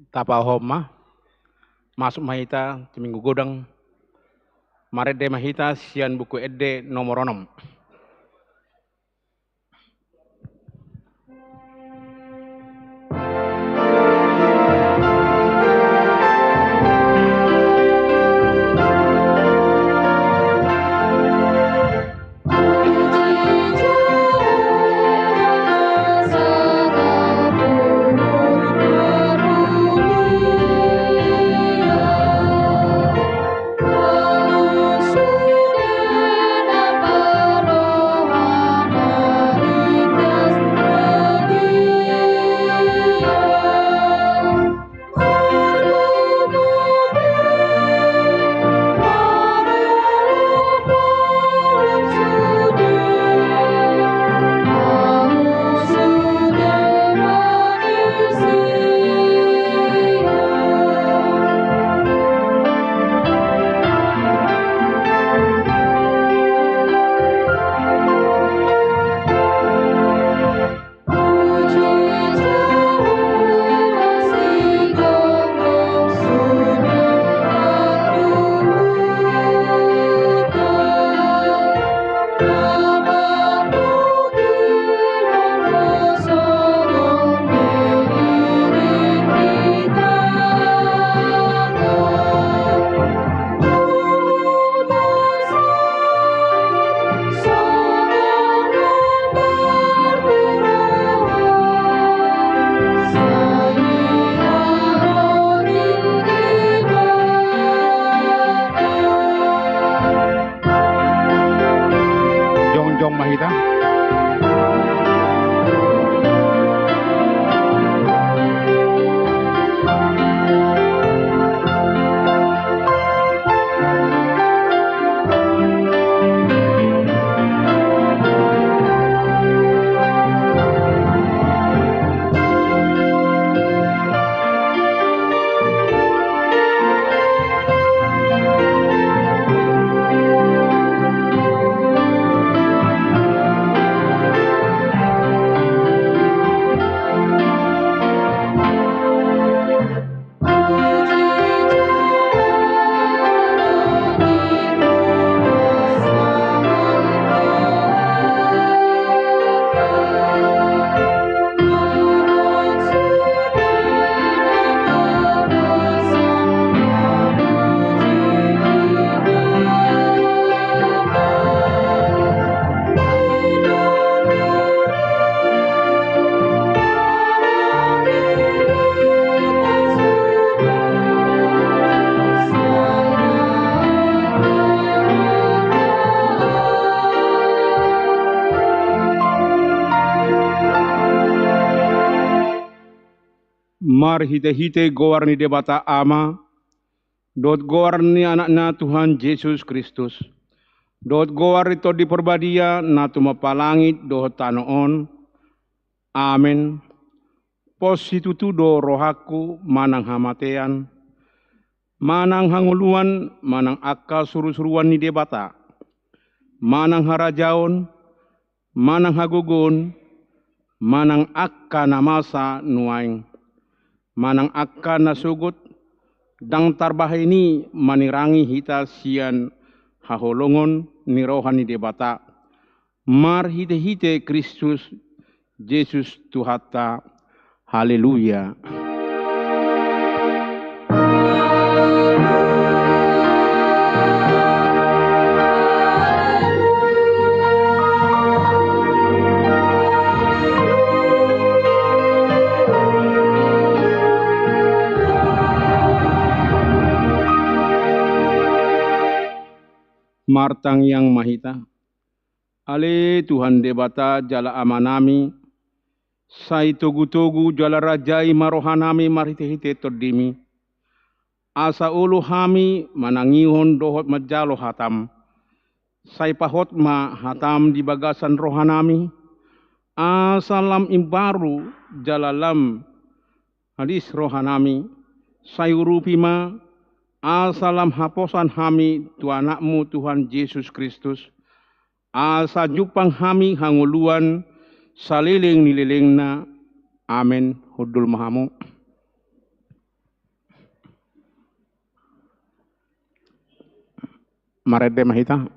Tapa homa masuk mahita minggu godang marede mahita sian buku ede nomor 6. Jongjong mahita. Mar hite-hite goar ni debata ama, dot goar ni anaknya Tuhan Yesus Kristus, dot goar itu di perbadia na tumapalangit do tanoon, amin. Positutu do rohaku manang hamatean, manang hanguluan, manang akka suru-suruan ni debata, manang harajaon, manang hagugun, manang akka namasa nuaing, manang akka nasugut, dang tarbahini manirangi hita sian haholongon ni rohani debata, mar hite-hite Kristus Yesus Tuhata, haleluya. Martang yang mahita, ale Tuhan debata jala amanami, sai togu-togu jala rajai marohanami marhite-hite tordimi, asa ulu hami manangihon dohot majalo hatam, sai pahot ma hatam di bagasan rohanami, asalam imbaru jalalam hadis rohanami, sai urupi ma asalam haposan hami tu anakmu Tuhan Yesus Kristus, asa jupang hami hanguluan saliling nililingna, amin hudul mahamu. Marede Mahita.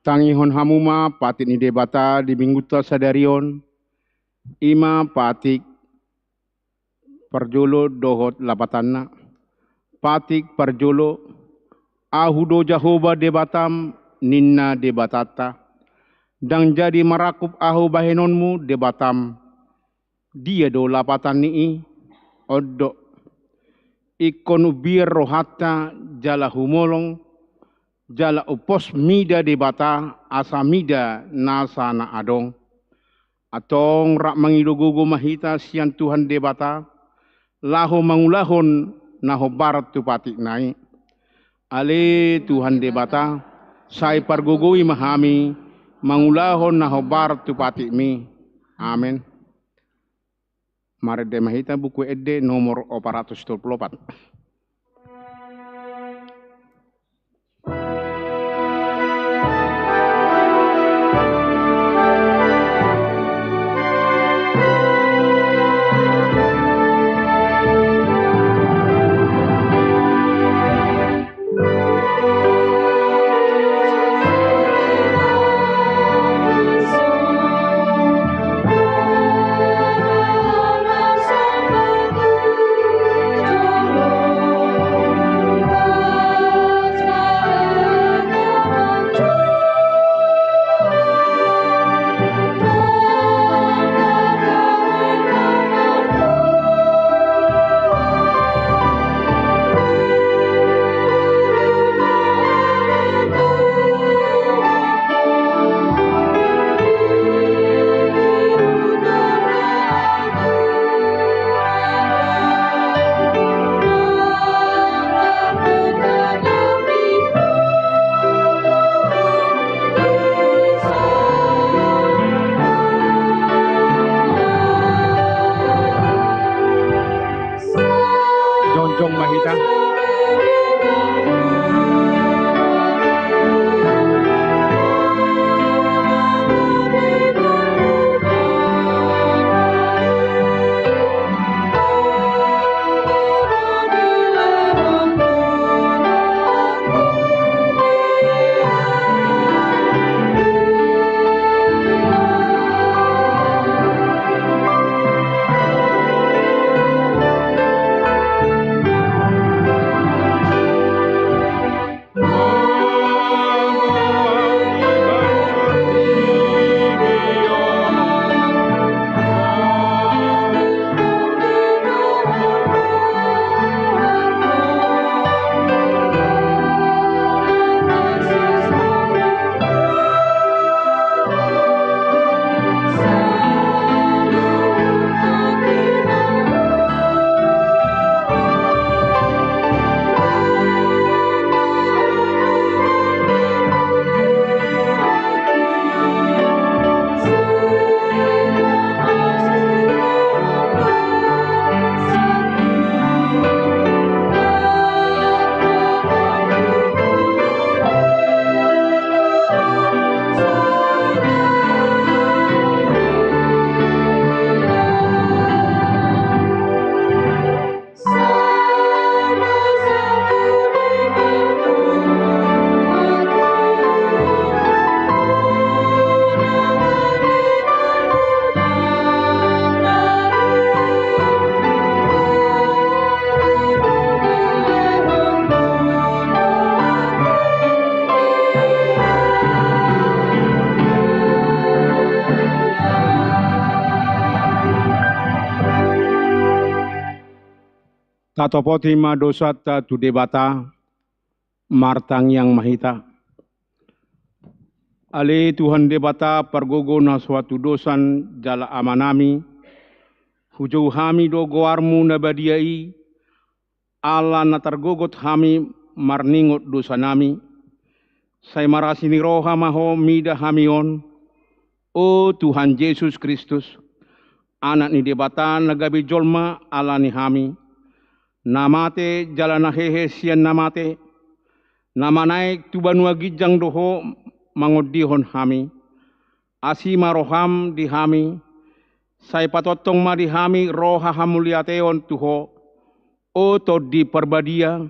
Tangihon hamuma patik ni debata di mingguta sadarion ima patik perjolo dohot lapatanna patik perjolo ahudo jahoba debatam ninna debatata dang jadi marakup ahu bahenonmu debatam dia do lapatan nii oddo ikonu bir rohata jala humolong jala upos mida debata asa mida nasa na adong atong rak mangidogogo mahita sian Tuhan debata laho mangulahon naho barat tu patik nai ale Tuhan debata sai pargogoi mahami mangulahon naho barat tu patik mi amin. Marede Mahita buku edde nomor 424. Oh Tatopoti madosata tu debata martang yang mahita. Ale Tuhan debata pergogo na suatu dosan jala amanami. Hujau hami do goarmu nabadiai. Ala na tergogot hami marningot dosa nami. Saya marasi ni roha maho mida hamion. O Tuhan Yesus Kristus. Anak ni debata nagabi jolma ala ni hami. Namate jalana hehe sian namate. Nama naik tu banua gijang doho mangodihon hami. Asima roham di hami. Sai patotong ma di hami roha hamuliateon tuho. O to di perbadia.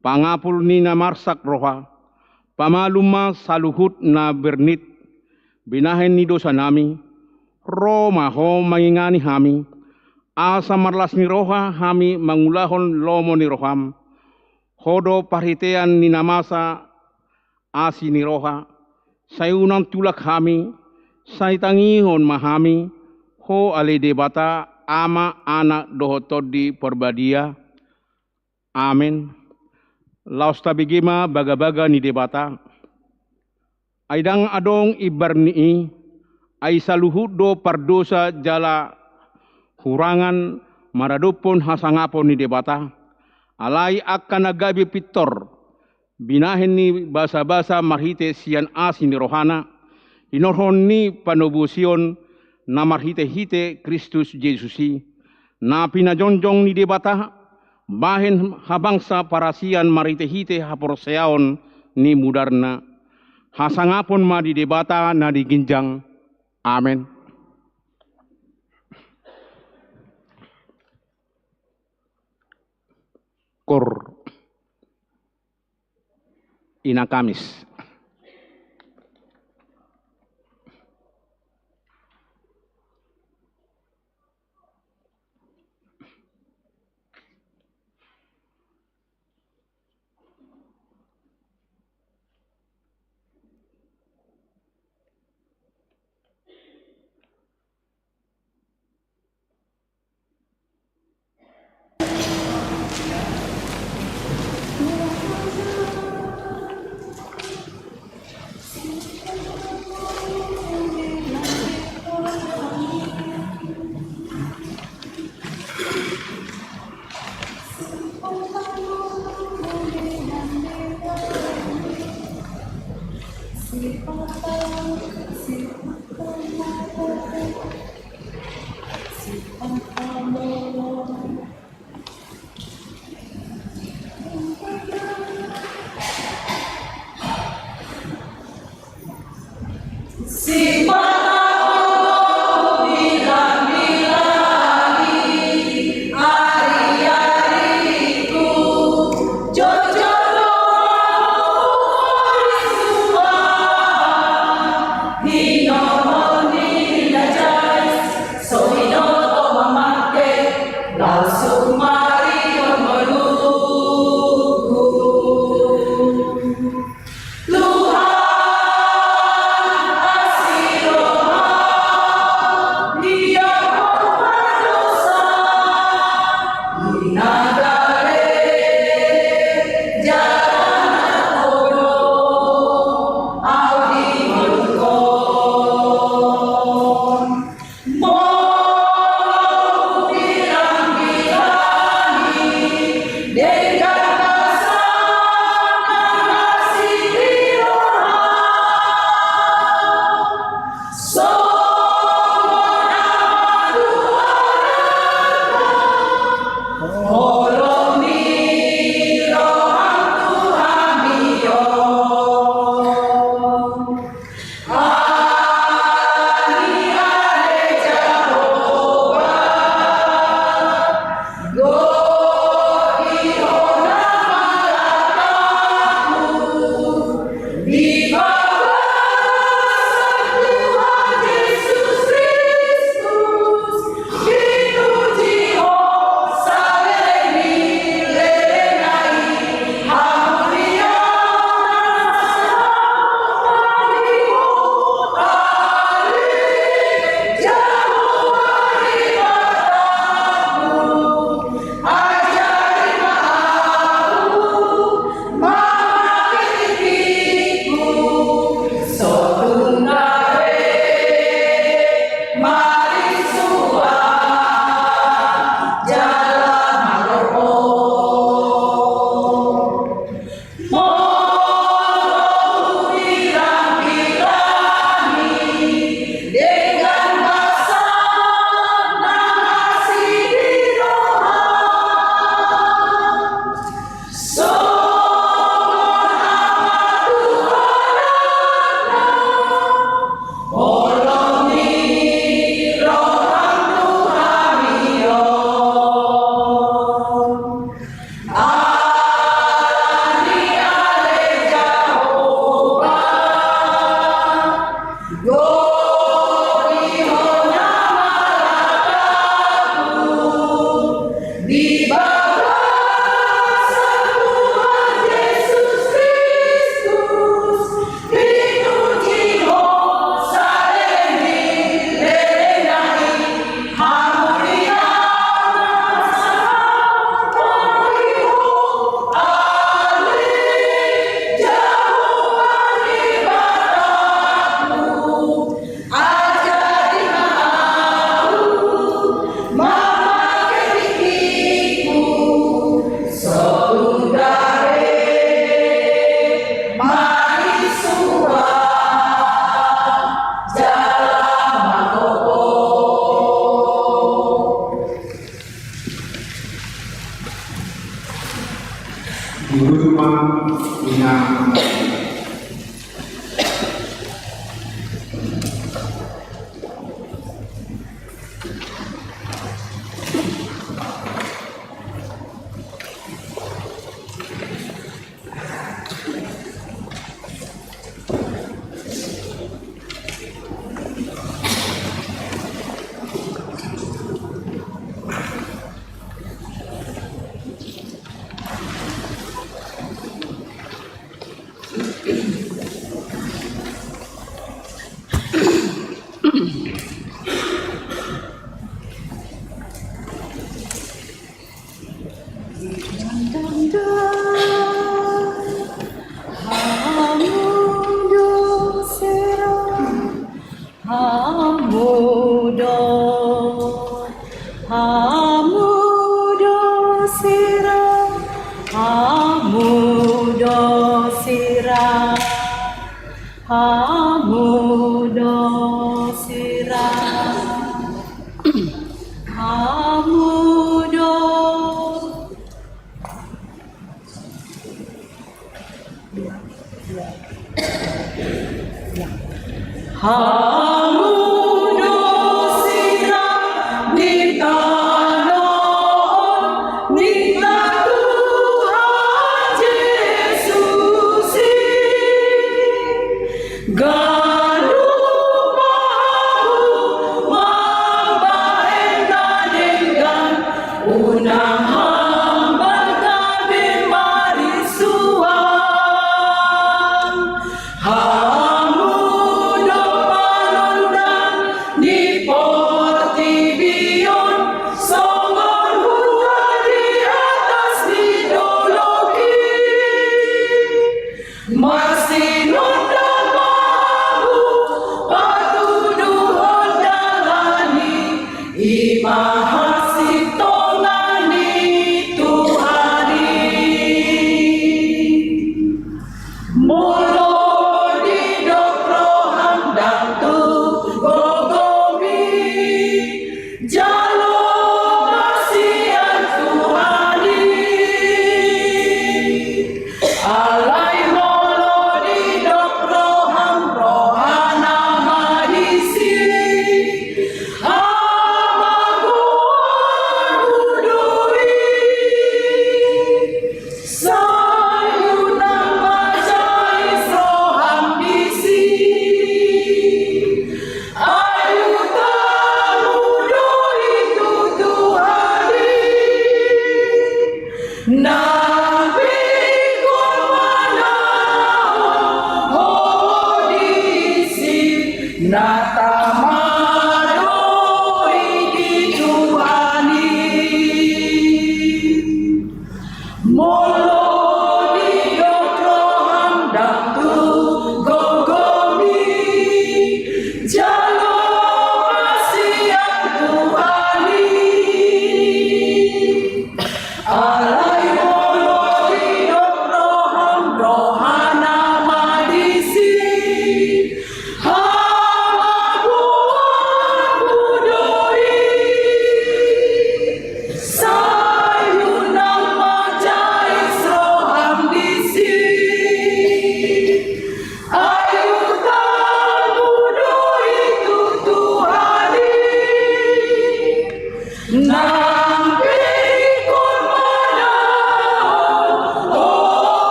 Pangapul nina marsak roha. Pamaluma saluhut na bernit. Binahen ni dosa nami. Roma ho mangingani hami. Asa marlas ni roha hami mangulahon lomo ni roham. Hodo parhitean ni namasa asi ni roha. Sayunang tulak hami. Say tangihon mahami. Ho ale debata ama anak doho todi perbadia. Amin. Laos tabigima baga-baga ni debata. Aidang adong ibarni ay saluhut do pardosa jala hurangan maradupon hasangapon ni debata. Alai akan nagabi pitor. Binahin ni basa-basa marhite sian asin ni rohana. Inorhon ni panobusion na marhite-hite Kristus Yesusi. Na pinajonjong ni debata. Bahin habangsa parasian marhite-hite haporseaon ni mudarna. Hasangapon ma di debata na diginjang. Amin. Kor ina Kamis.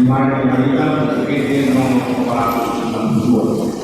Mari kita berpikir nomor 492.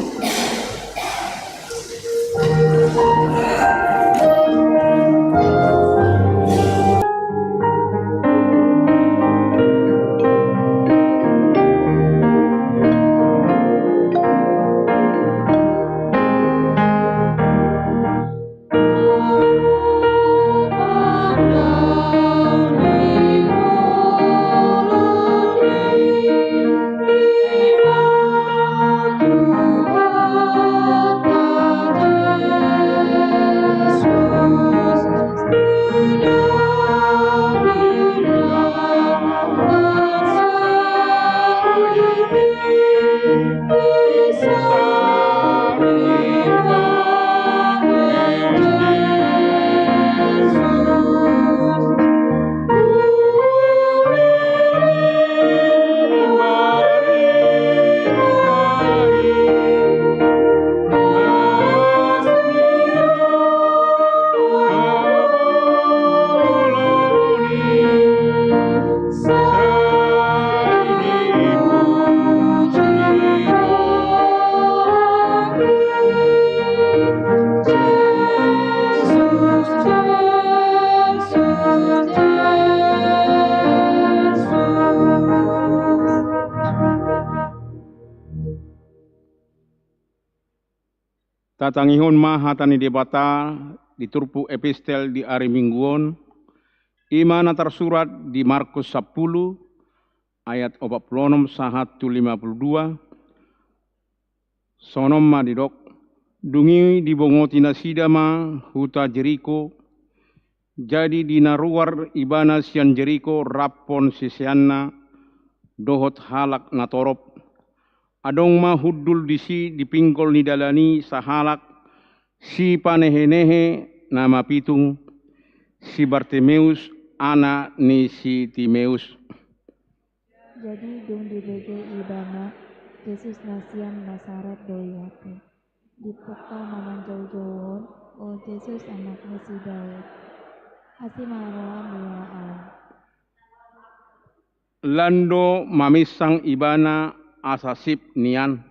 Tatangihon mahatani debata diturpu epistel di hari mingguon, imana tersurat di Markus 10 ayat 46 sahat 52. Sonom madidok dungi dibongoti nasidama huta Jeriko, jadi dinaruar ibana sian Jeriko rapon sisianna dohot halak natorop. Adong ma huddul disi dipingkol nidalani sahalak si panehenehe nama pitung si Bartimeus anak ni si Timeus. Jadi dung dibege ibana Yesus nasian Nasaret doyate dipuka maman jauh-jauhon o Yesus anaknya si Daud asimara mula alam. Lando mamisang ibana asasip nian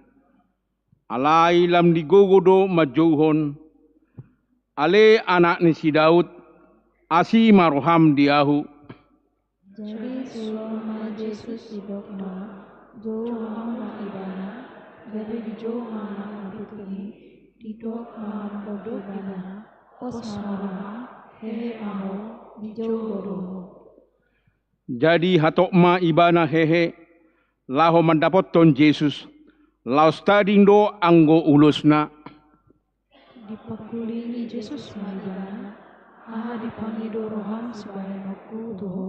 alai lam digogodo majouhon ale anak ni si Daud asi maroham diahu. Jadi sulama Yesus idokna jauh mama ibana jadi di jauh mama abitumi didok mama bodoh ibana pos mama hehe maho di jauh bodoh. Jadi hatok ma ibana hehe laho mendapat ton Yesus laos tadindo anggo ulusna Dipakulingi Yesus maibana aha dipangido roham sebagai noku tuho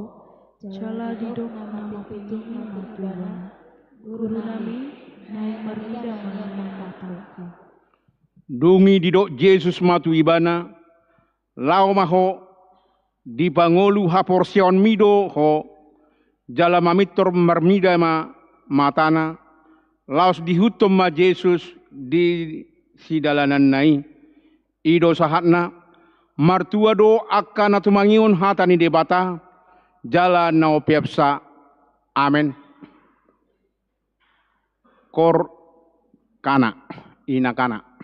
cala didok nama pitung ibana guru nami naik marida mangamang patauku. dungi didok Yesus matu ibana lao maho dipangolu haporsion mido ho jala mamitor marmida ma matana laos dihutum ma Yesus di sidalanan nai ido sahatna martua do akan atumangiun hatani debata jala nao piapsa amen kor kana ina kana.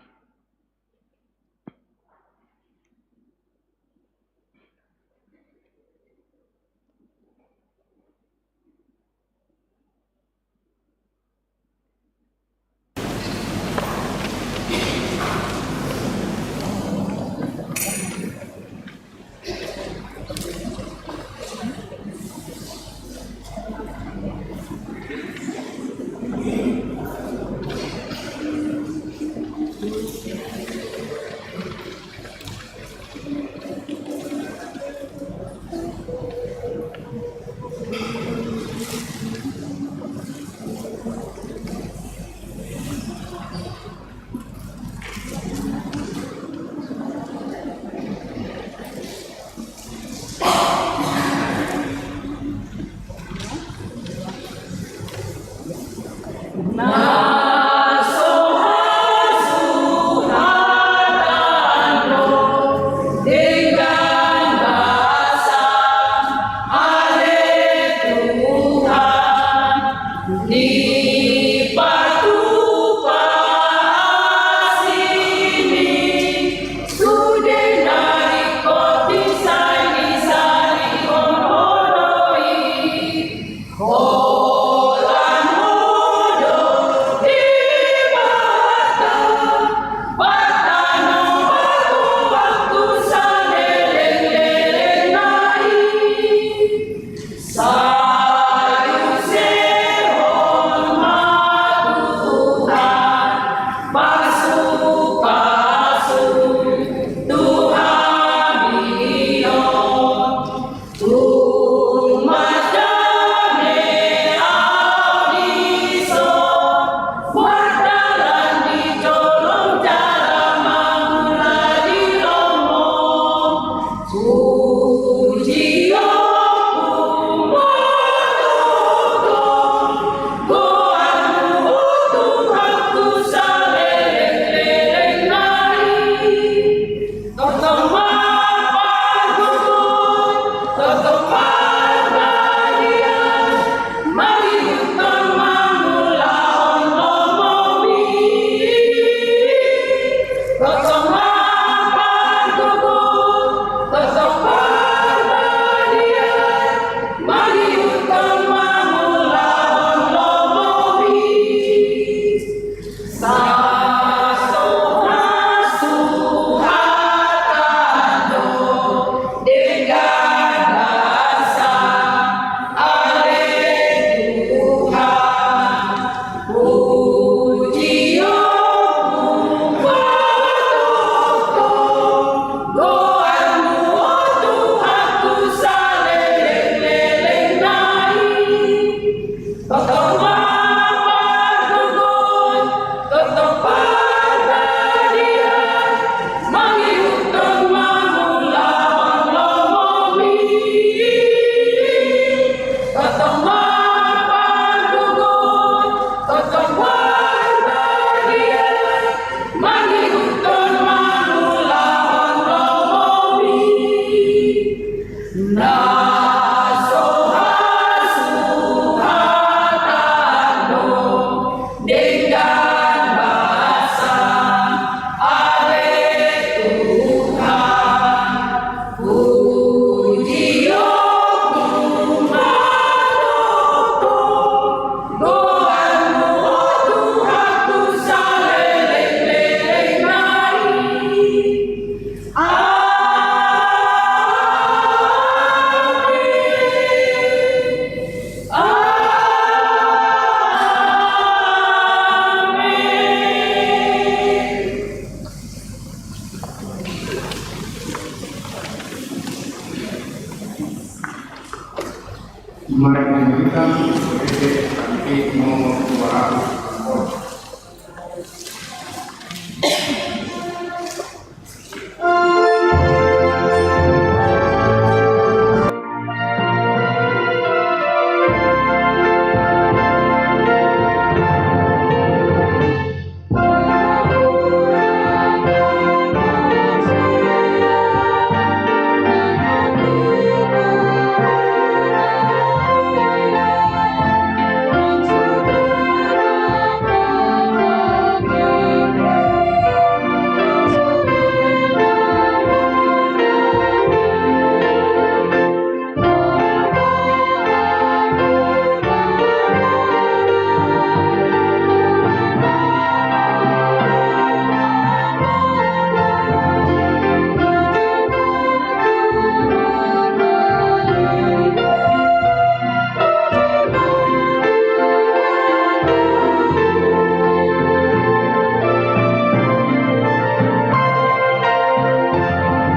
kita sebagai kantin nomor 200.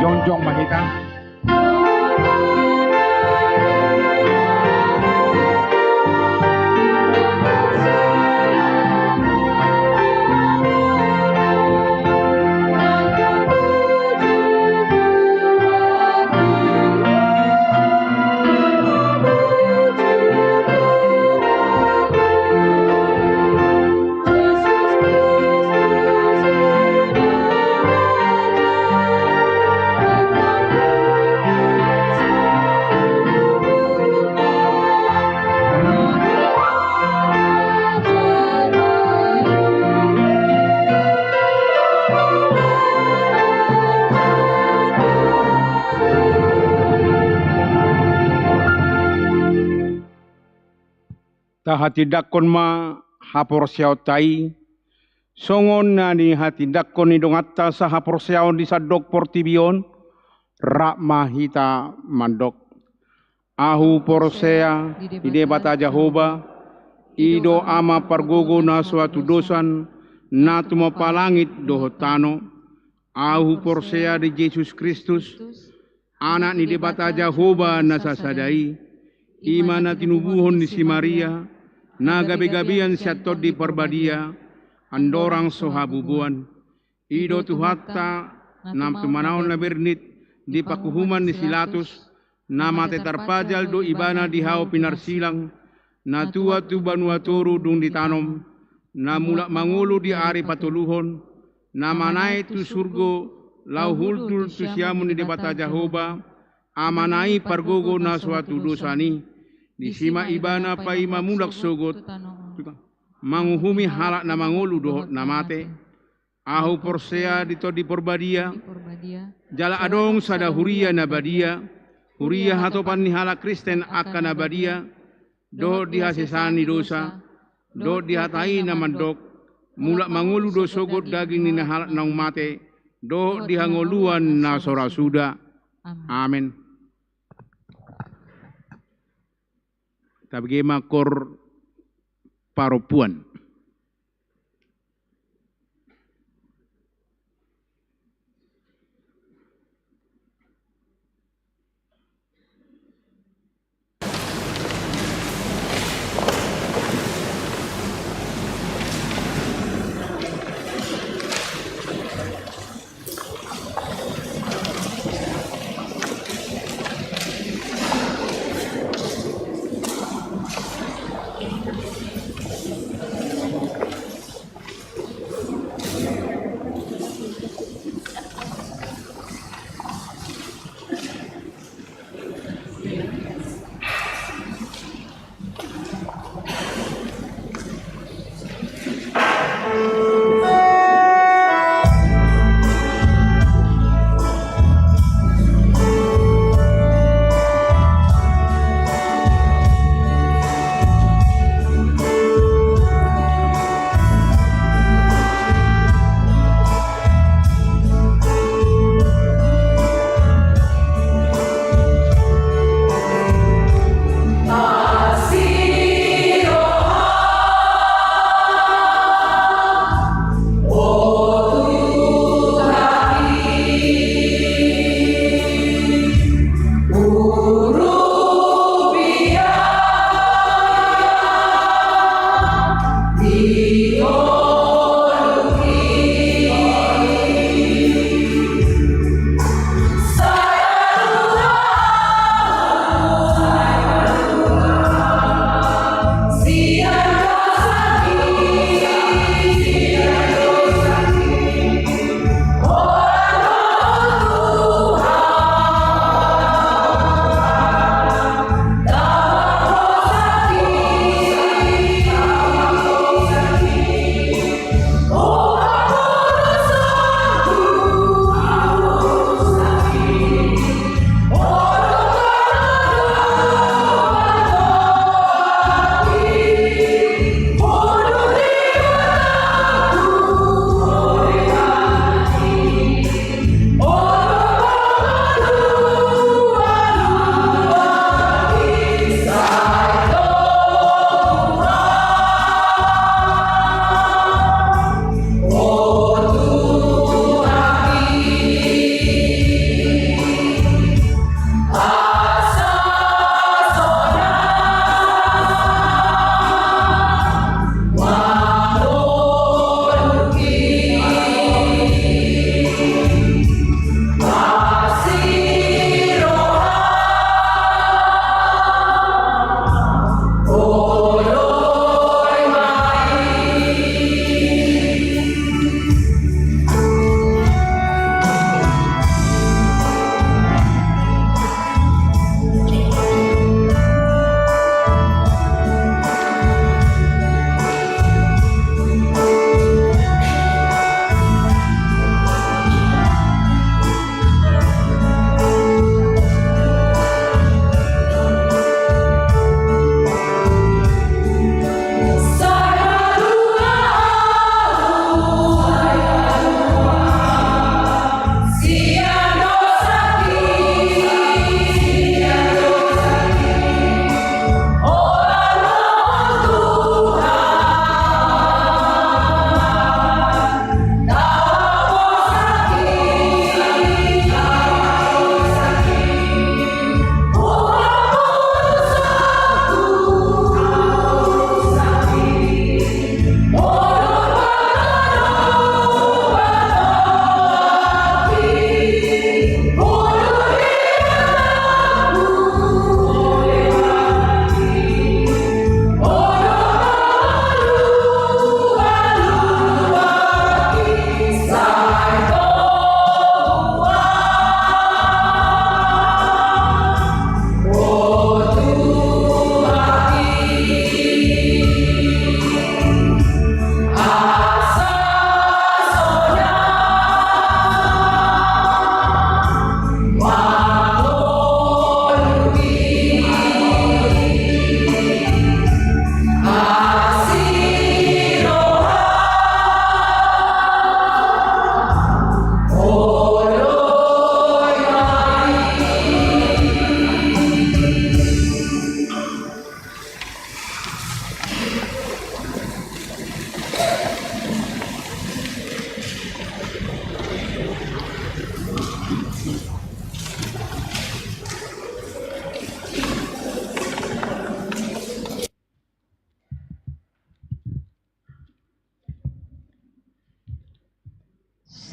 Jongjong Mahita. Tahati dakon ma hapor siao tai songon na ni hati dakon ni dongatta sa hapor siao di sadok portibion rak mahita mandok ahu porsea ide bata Jehovah ido ama pargogo na suatu dosan na tuma palangit dohotano ahu porsea di Yesus Kristus anak ni de bata Jehovah na sasadai imana tinubuhon ni si Maria na gabi-gabian siatot di perbadia andorang sohabubuan ido tuhatta nam tumanaon na bernit di pakuhuman ni Silatus nama tetarpajal do ibana di hao pinarsilang na tua tu banuatoru dung ditanom na mulak mangulu di ari patuluhon na manai tu surgo lau hultul tu siamun di bata Jehovah amanai pargogo na suatu dosani di sima ibana pai mamulak sogot manguhumi halak na mangulu dohot namate ahu porsea dito di porbadia jala adong sada huria na badia huria hatopan ni halak Kristen akan abadia do dihasesani dosa do dihatai na mandok mulak mangulu do sogot daging ni na halak na umate do dihangoluan na sorasuda. Amin. Tabagi makor paropuan.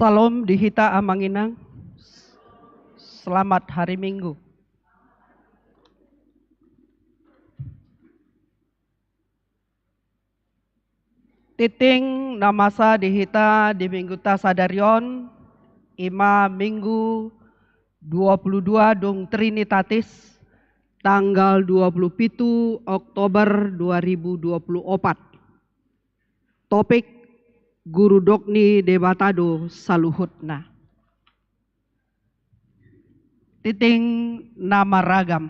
Salam dihita amanginang. Selamat hari Minggu. Titing namasa dihita di minggu tasadarion ima minggu 22 dong Trinitatis tanggal 27 Oktober 2024. Topik Guru Dokni Debatado Saluhutna. Titing nama ragam.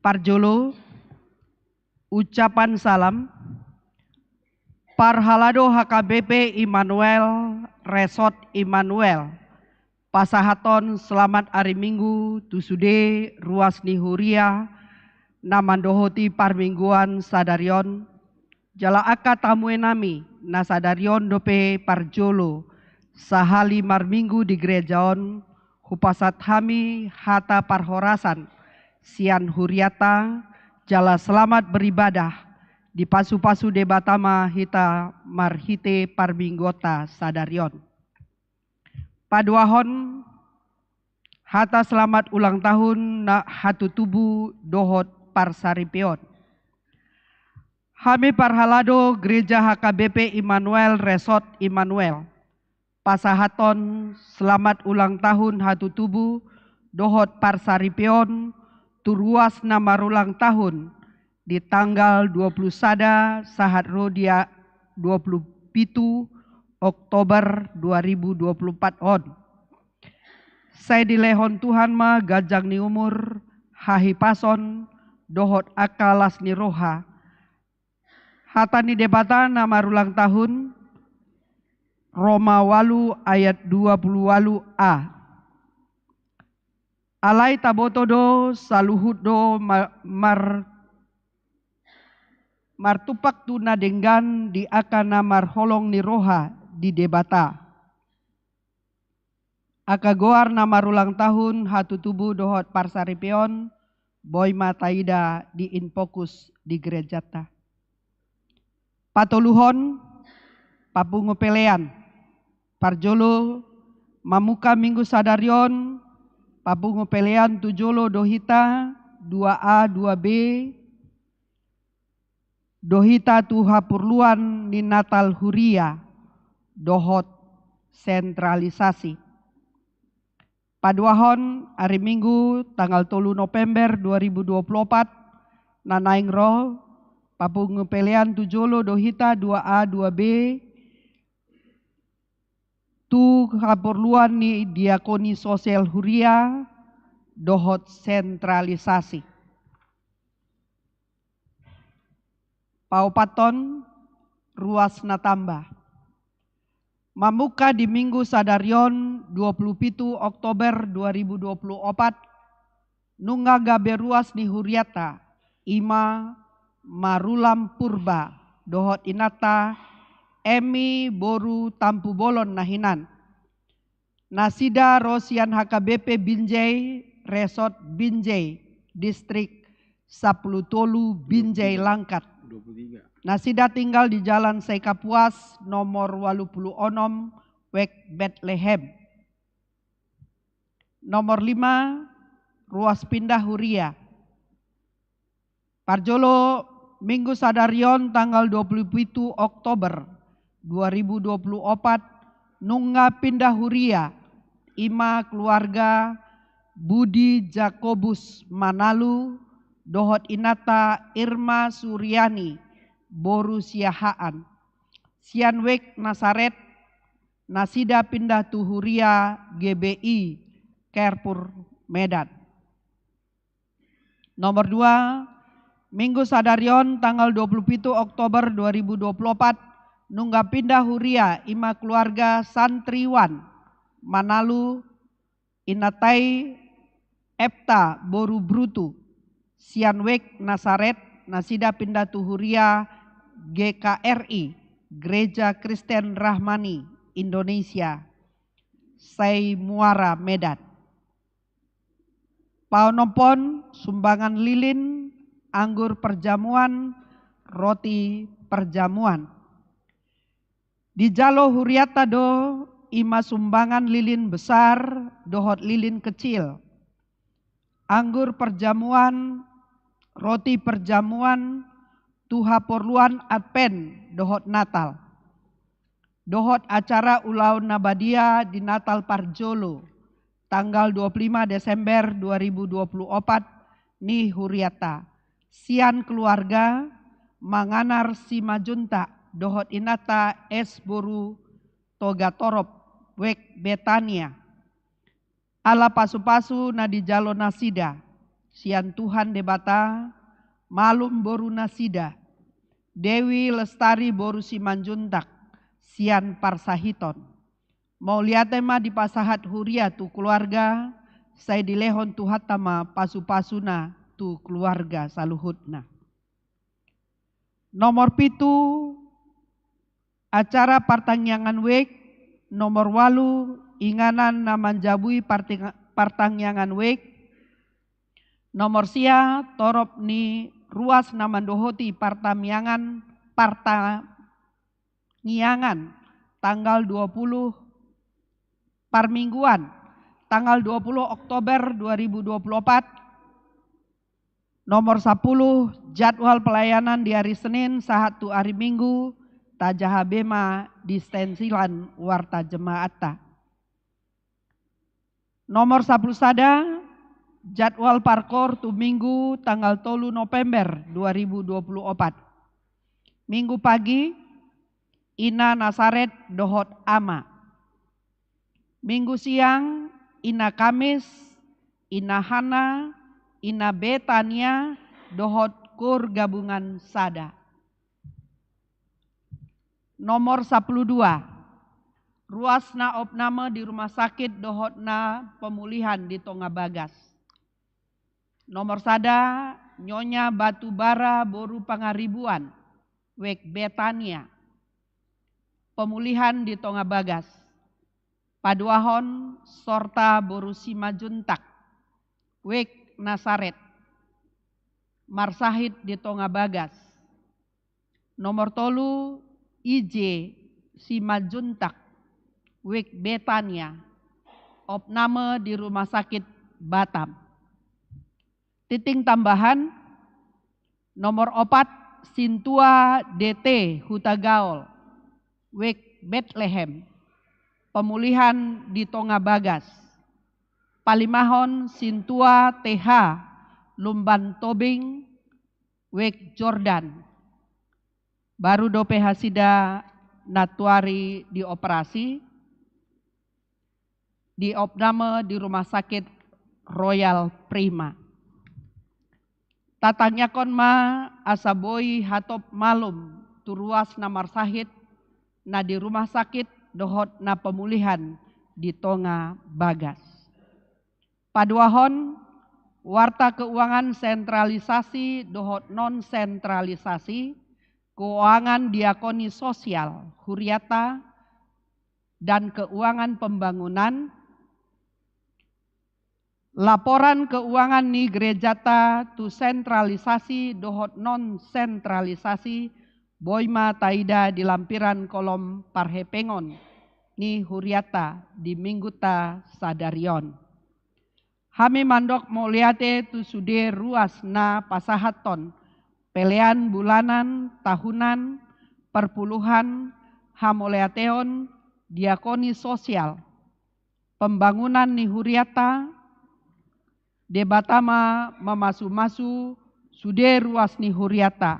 Parjolo ucapan salam. Parhalado HKBP Immanuel Resort Immanuel. Pasahaton selamat hari Minggu tusude ruas nihuria namandohoti parmingguan sadarion jala aka tamue nami nasadarion dope parjolo sahali marminggu di gerejaon hupasat hami hata parhorasan sian huriata jala selamat beribadah di pasu-pasu debatama hita marhite parminggota sadarion. Paduahon hata selamat ulang tahun na hatu tubuh dohot parsaripion. Hami parhalado gereja HKBP Immanuel Resort Immanuel. Pasahaton selamat ulang tahun hatu tubuh dohot parsaripion turuas nama ulang tahun di tanggal 20 sada sahat rodia 27 Oktober 2024 on. Saya dilehon Tuhan ma gajang ni umur hahi pason dohot akalas ni roha. Hata ni debatan nama ulang tahun Roma walu ayat 28a. Alai tabotodo saluhudo martupak tuna denggan di akana marholong ni roha di debata. Aka goar nama ulang tahun hatu tubuh dohot parsaripion boy mataida di infokus di gerejata. Patoluhon papungu pelean parjolo mamuka minggu sadarion papungu pelean tujolo dohita 2A 2B dohita tuha purluan ni natal huria dohot sentralisasi. Paduahon hari Minggu tanggal 3 November 2024 nanaing roh papungu pelean tujolo dohita 2A 2B tu kapurluan ni diakoni sosial huria dohot sentralisasi. Paupaton ruas natamba. Mamuka di minggu sadarion 27 Oktober 2024 nungga gabe ruas ni huriata ima marulam purba dohot inata emi boru tampu bolon nahinan. Nasida rosian HKBP Binjai Resort Binjai Distrik Sapulutolu Binjai Langkat. 23. Nasida tinggal di Jalan Seikapuas nomor 86 Wek Bethlehem. Nomor 5 ruas pindah huria. Parjolo Minggu sadarion tanggal 27 Oktober 2024 nungga pindah huria ima keluarga Budi Jakobus Manalu dohot inata Irma Suryani boru siahaan sianwek Nasaret nasida pindah tuhuria GBI Kerpur Medan. Nomor 2 Minggu sadarion tanggal 27 Oktober 2024 nungga pindah huria ima keluarga santriwan Manalu inatai Epta boru brutu sianwek Nasaret nasida pindah tuhuria GKRI Gereja Kristen Rahmani Indonesia Sai Muara Medan. Paunompon sumbangan lilin anggur perjamuan roti perjamuan di Jalo Huriata do ima sumbangan lilin besar dohot lilin kecil. Anggur perjamuan, roti perjamuan, tuha porluan adpen dohot Natal. Dohot acara ulau nabadia di Natal Parjolo, tanggal 25 Desember 2024, ni huriata. Sian keluarga, manganar si majunta, dohot inata es boru toga torop, wek Betania. Ala pasu-pasu na di jalo nasida, sian Tuhan debata, malum boru nasida. Dewi Lestari boru si manjuntak, sian parsahiton. Mau liatema di pasahat huria tu keluarga, saya dilehon tu hatama pasu-pasuna tu keluarga saluhutna. Nomor 7, acara partangyangan wek. Nomor 8, inganan na manjabui partangyangan wek. Nomor sia, torop ni ruas na mandohoti partangyangan tanggal 20 parmingguan, tanggal 20 Oktober 2024. Nomor 10, jadwal pelayanan di hari Senin sahatu hari Minggu, tajahabema distensilan warta jemaata. Nomor 10 sada, jadwal parkor tu Minggu tanggal 3 November 2024. Minggu pagi, Ina Nasaret dohot ama. Minggu siang, Ina Kamis, Ina Hana, Ina Betania, dohot kur gabungan sada. Nomor 12, ruasna opname di rumah sakit dohotna pemulihan di Tonga Bagas. Nomor sada, Nyonya Batubara boru Pangaribuan, wek Betania, pemulihan di Tonga Bagas. Paduahon sorta boru Simajuntak, wek Nasaret, marsahid di Tonga Bagas. Nomor 3, IJ Simajuntak, wek Betania, opname di rumah sakit Batam. Titing tambahan, nomor 4, Sintua DT Hutagaol, wek Bethlehem, pemulihan di Tonga Bagas. Palimahon Sintua TH Lumban Tobing, wek Jordan. Baru dope hasida natuari dioperasi, di opname di rumah sakit Royal Prima. Tatanyakon ma asaboi hatop malum turuas na marsahid na di rumah sakit dohot na pemulihan di Tonga Bagas. Paduahon warta keuangan sentralisasi dohot non sentralisasi, keuangan diakoni sosial huriata dan keuangan pembangunan. Laporan keuangan ni gerejata tu sentralisasi dohot non sentralisasi boima taida di lampiran kolom parhepengon ni huriata di mingguta sadarion. Hami mandok moliate tu sude ruas na pasahaton, pelean bulanan, tahunan, perpuluhan, hamoleateon, diakoni sosial, pembangunan ni huriata, debatama memasu-masu sude ruas ni huriata.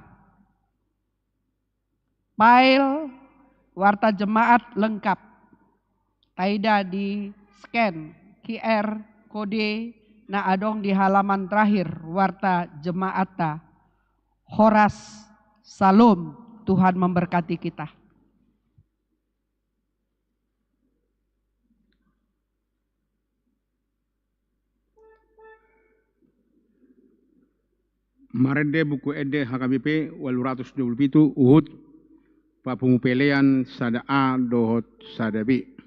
File warta jemaat lengkap, taida di scan QR kode na adong di halaman terakhir warta jemaata. Horas Salom, Tuhan memberkati kita. Marende buku ede HKBP 827 Uhud papungupelean sada A dohot sada B.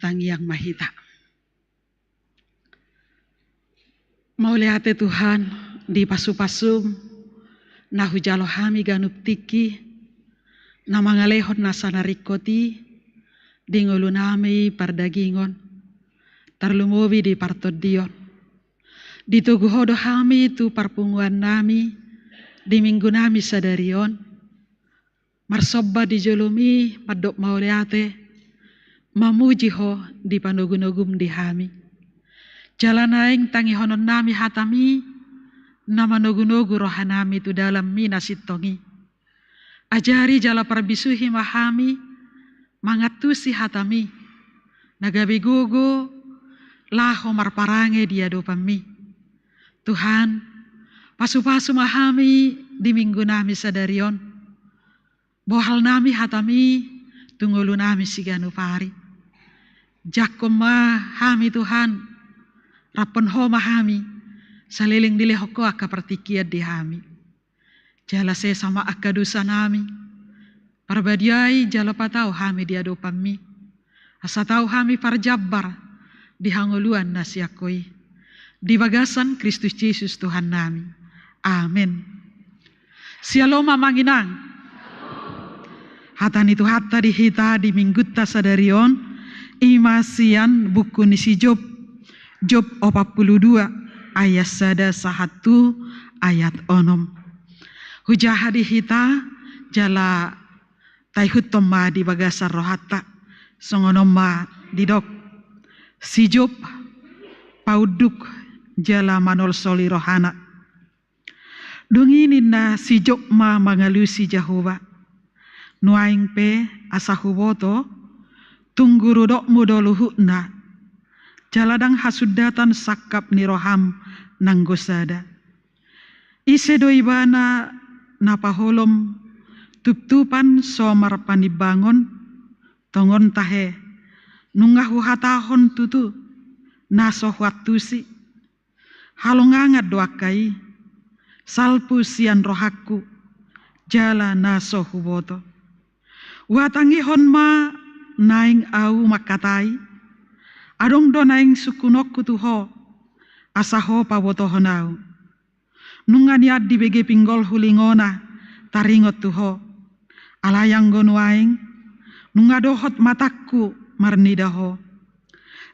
Tang Yang Mahita. Mau lihat Tuhan di pasu-pasum na hujalo hami ganup tiki na mangalehon na sanarikoti di ngulu nami pardagingon tarlumobi di partodion di tugu hodo hami tu parpunguan nami di minggu nami sadarion marsobba di jolumi padok mau liate mamuji ho di panogunogum di hami jalan aing tangi honon nami hatami nama nogu-nogu rohanami tu dalam mina sitongi ajari jala parbisuhi mahami mangatusi hatami nagabi gugu laho marparange dia dopami Tuhan pasu-pasu mahami di minggu nami sadarion bohal nami hatami tunggulu nami siganu pari jakom mahami Tuhan rapon ho mahami saliling dile hoko aka pertikiat di hami jala se sama aka dosa nami parbadiai jala patau hami dia dopami asa tau hami parjabbar di hanguluan nasiakoi di bagasan Kristus Yesus Tuhan nami amin. Sialoma manginang hatan itu hatta di hita di minggutta sadarion imasian buku nisi Job 42 ayat 1 ayat 6 hujah di hita jala taihut tomma di bagasar rohata songonomma didok si Job pauduk jala manol soli rohana dunginin na si Job ma mangalusi Jehovah nuaing pe asahuboto tunggurudok mudoluhuna jaladang hasudatan sakap ni roham nanggosada ise doibana napaholom tuptupan somar panibangon tongon tahe nungahu hatahon tutu naso watusi halongangat doakai salpu sian rohaku jala naso huboto watangi honma naing au makatai adong do naing sukunokku tuho asaho pawoto honau nunganiat di bege pinggol hulingona taringot tuho alayang gonuaing nungadohot matakku marnidaho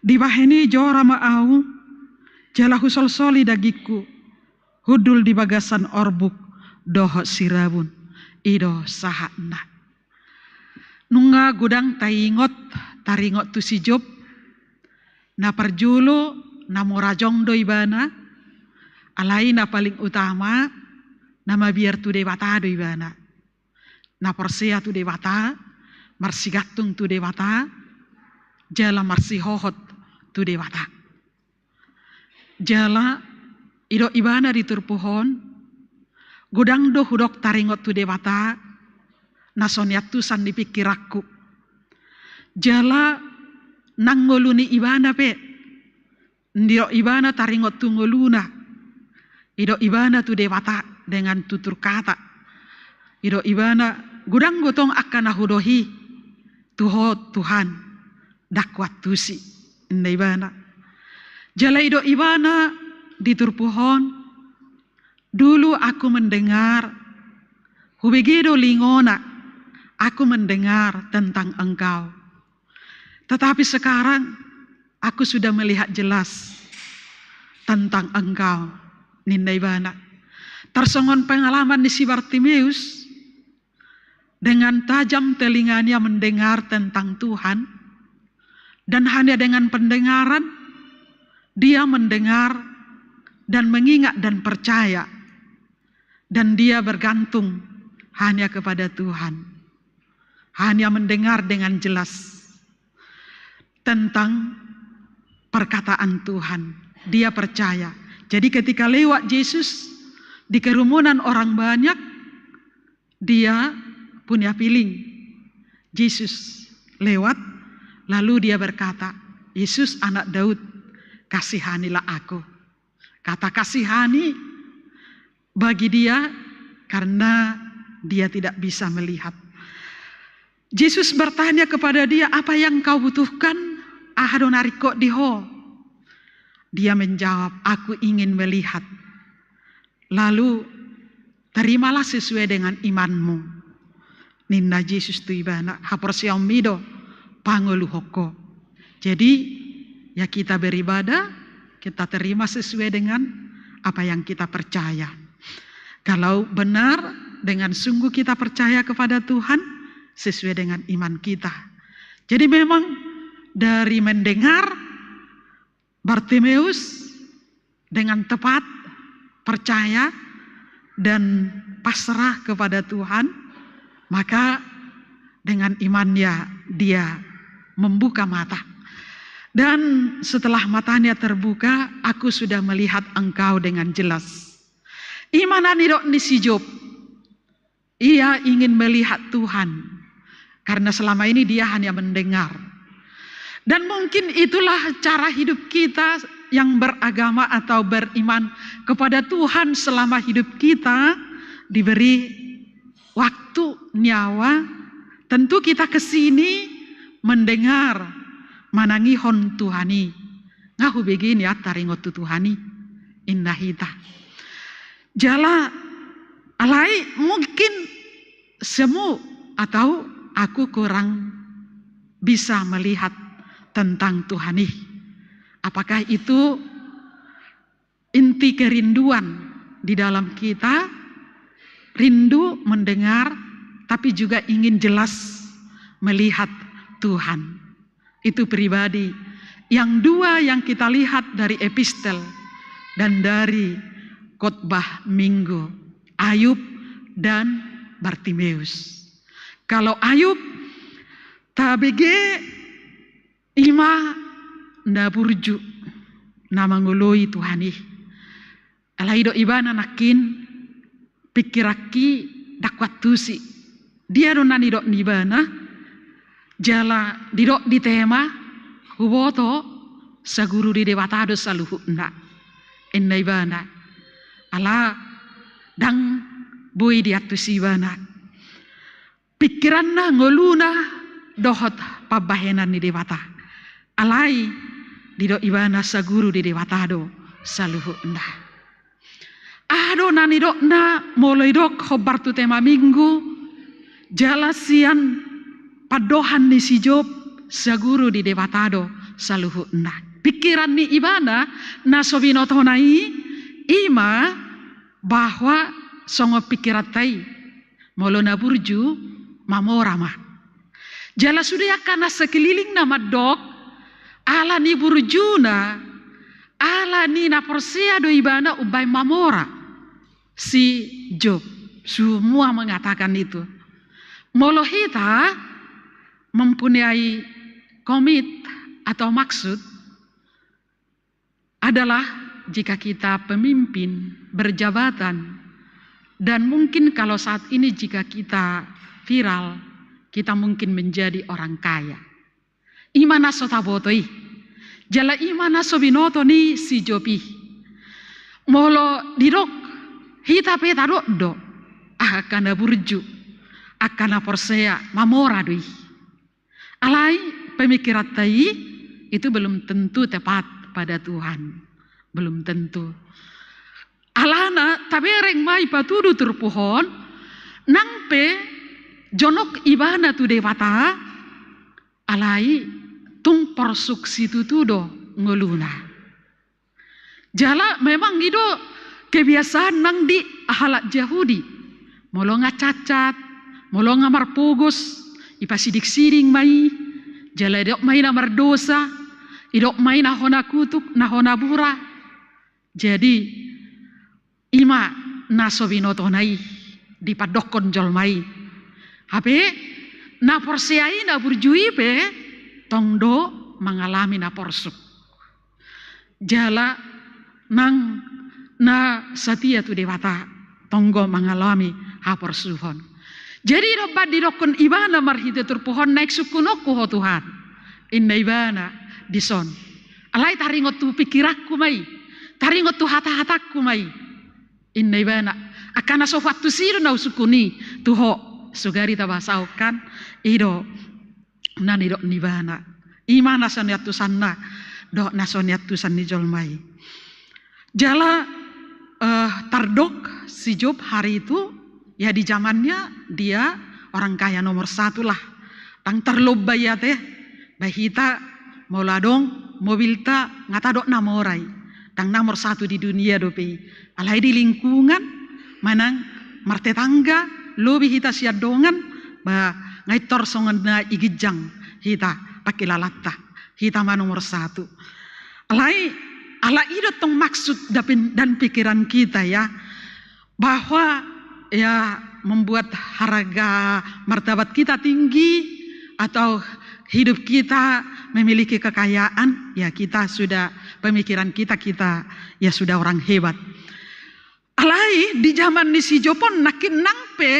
dibaheni jora maau jala husol soli dagiku hudul di bagasan orbuk dohot sirabun ido sahana nunga gudang taringot tu si Job na parjulo na morajong do ibana alai na paling utama na mabiar tu dewata do ibana na persea tu dewata marsigatung tu dewata jala marsihohot tu dewata jala ido ibana di turpuhon gudang do hudok taringot tu dewata na soniatusan dipikiraku jala nang ngoluni ibana pe ndiro ibana taringot tu ngoluna ido ibana tu dewata dengan tutur kata ido ibana gudang gotong akan nahudohi tuho Tuhan dakwat tusi inda ibana jala ido ibana diturpuhon dulu aku mendengar hubegido lingona aku mendengar tentang engkau tetapi sekarang aku sudah melihat jelas tentang engkau ninda ibana tersongon pengalaman di si Bartimeus dengan tajam telinganya mendengar tentang Tuhan dan hanya dengan pendengaran dia mendengar dan mengingat dan percaya dan dia bergantung hanya kepada Tuhan hanya mendengar dengan jelas tentang perkataan Tuhan dia percaya jadi ketika lewat Yesus di kerumunan orang banyak dia punya feeling Yesus lewat lalu dia berkata Yesus anak Daud kasihanilah aku kata kasihani bagi dia karena dia tidak bisa melihat Yesus bertanya kepada dia apa yang kau butuhkan ahado nariko diho. Dia menjawab, aku ingin melihat. Lalu terimalah sesuai dengan imanmu. Ninna Yesus tu ibana hapor siang mido pangolu hoko. Jadi ya kita beribadah, kita terima sesuai dengan apa yang kita percaya. Kalau benar dengan sungguh kita percaya kepada Tuhan sesuai dengan iman kita. Jadi memang dari mendengar Bartimeus dengan tepat percaya dan pasrah kepada Tuhan, maka dengan imannya dia membuka mata. Dan setelah matanya terbuka, aku sudah melihat engkau dengan jelas. Imanan nidok ni si Job. Ia ingin melihat Tuhan. Karena selama ini dia hanya mendengar. Dan mungkin itulah cara hidup kita yang beragama atau beriman kepada Tuhan selama hidup kita diberi waktu, nyawa. Tentu kita kesini mendengar manangihon Tuhani. Ngaku begini ya taringotu Tuhani. Innahita. Jala alai mungkin semu atau aku kurang bisa melihat tentang Tuhani. Apakah itu inti kerinduan di dalam kita? Rindu mendengar, tapi juga ingin jelas melihat Tuhan. Itu pribadi. Yang dua yang kita lihat dari epistel dan dari khotbah minggu, Ayub dan Bartimeus. Kalau Ayub tabege ima nda burju nama ngoloi Tuhani. Alaido ibana nakin pikiraki dakwat tusi. Dia donani dok nibana jala didok di tema huboto saguru di dewatado saluhu nda. Enna ibana ala dang boy di atusi ibana. Pikiranna ngoluna dohot pabahenan ni dewata. Alai dido ibana saguru di dewatado saluhu nda. Ado nani dok na mulai dok khobar tu tema minggu jalasian padohan ni si Job saguru di dewatado saluhu nda. Pikiran ni ibana na sobinotonai ima bahwa songo pikiratai molona burju mamorama. Jala sudah karena sekeliling nama dok ala ni burjuna, ala ni na persea do ibana ubay mamora. Si Job semua mengatakan itu. Molohita mempunyai komit atau maksud adalah jika kita pemimpin berjabatan dan mungkin kalau saat ini jika kita viral, kita mungkin menjadi orang kaya. Imana sotabotoi, jala imana sobinoto ni si Jobi. Molo dirok hita peta do akana burju, akana porsea mamora dui. Alai pemikiran tai itu belum tentu tepat pada Tuhan, belum tentu. Alana tabereng mai patudu terpuhon nangpe jonok ibana tu dewata alai tung porsuk situ tudo ngoluna. Jala memang itu kebiasaan nang di ahalat Yahudi. Molo ngacacat, molo ngamar pugos, ipasidik siring mai, jala idok mai namar dosa, idok mai nahona kutuk, nahona bura. Jadi ima nasobinotonai di padokon jolmai. Hape na porsiai na burjui pe tongdo mengalami na porsuk. Jala nang na satia tu dewata tonggo mengalami hapor suhon. Jadi robat di dokon ibana marhite turpuhon naik sukunokku ho Tuhan. Inna ibana dison. Alai taringot tu pikirakku mai. Taringot tu hata-hataku mai. Inna ibana akana sofatu siru na usukuni tuho sugari tabasaukan ido nani dok nibana Ima nasoniatusan na do nasoniatusan ni jolmai. Jala tardok si Job hari itu ya di zamannya dia orang kaya nomor 1 lah. Tang terloba ya teh bahita moladong mobil ta ngata dok namorai. Tang nomor 1 di dunia dope. Alai di lingkungan manang marte tangga lobi hita siadongan ba ngaitor songan na igijang hita pakilalatta hita ma nomor 1. Alai ala ida tong maksud dan pikiran kita ya bahwa ya membuat harga martabat kita tinggi atau hidup kita memiliki kekayaan, ya kita sudah pemikiran kita ya sudah orang hebat. Alai di zaman ni si Job pun nakin nangpe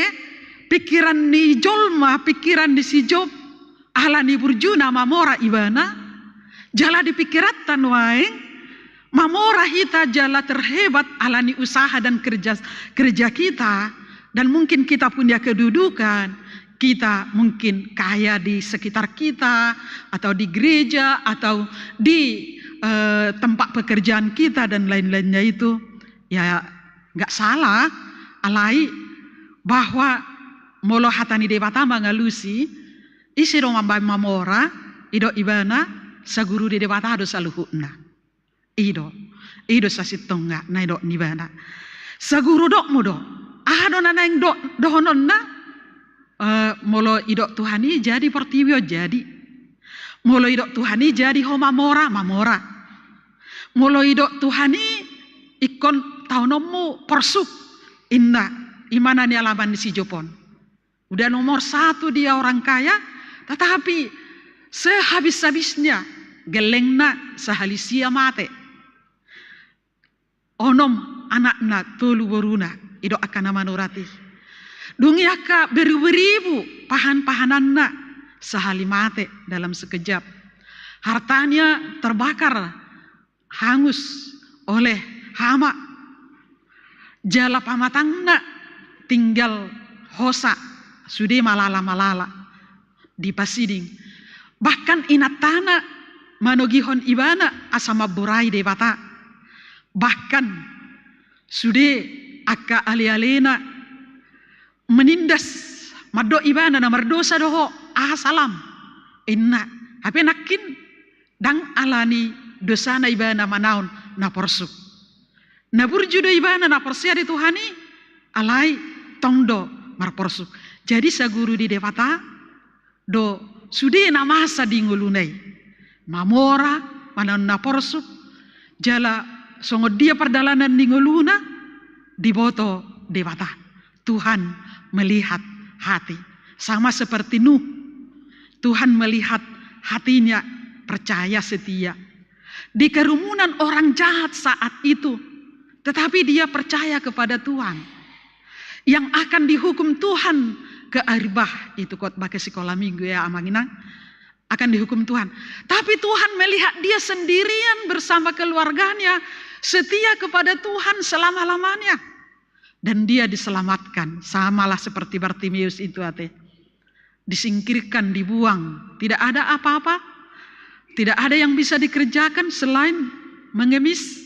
pikiran ni jolma, pikiran ni si Job ala ni burjuna mamora ibana jala dipikiratan waeng mamora hita jala terhebat ala ni usaha dan kerja kita, dan mungkin kita punya kedudukan. Kita mungkin kaya di sekitar kita atau di gereja atau di tempat pekerjaan kita dan lain-lainnya itu ya nggak salah alai bahwa molo hatani debata mangalusi isi dong mamora ido ibana saguru di debata ado saluhuna ido sasitonga na ido nibana saguru dok mudo ado nanang dok dohononna. Molo idok Tuhani jadi portiwio jadi, molo idok Tuhani jadi homa mamora, molo idok Tuhani ikon taunomu porsuk inna imana ni alaman si Jopon. Udah nomor 1 dia orang kaya, tetapi sehabis-habisnya gelengna sahalisia mate. Onom anakna tolu boruna idok akan nama nurati. Dungiaka beribu-ribu pahan-pahananna sehali mate dalam sekejap. Hartanya terbakar, hangus oleh hama. Jala pamatangna tinggal hosa, sudah malala-malala di pasiding. Bahkan inatana manogihon ibana asama burai debata. Bahkan sudah aka ali-alena menindas mado ibana na mardosa doho salam inna hape nakin dang alani dosa na ibana manaon na porsuk na burjudo ibana na porsia di Tuhani alai tongdo mar porsuk. Jadi saguru di dewata do sudi na masa dingulunai mamora manaon na porsuk jala songo dia perdalanan dinguluna diboto dewata. Tuhan melihat hati sama seperti Nuh. Tuhan melihat hatinya percaya setia di kerumunan orang jahat saat itu, tetapi dia percaya kepada Tuhan yang akan dihukum Tuhan ke arbah itu khotbah ke sekolah minggu ya amanginang akan dihukum Tuhan. Tapi Tuhan melihat dia sendirian bersama keluarganya setia kepada Tuhan selama-lamanya. Dan dia diselamatkan, samalah seperti Bartimius itu ate. Disingkirkan, dibuang, tidak ada apa-apa, tidak ada yang bisa dikerjakan selain mengemis.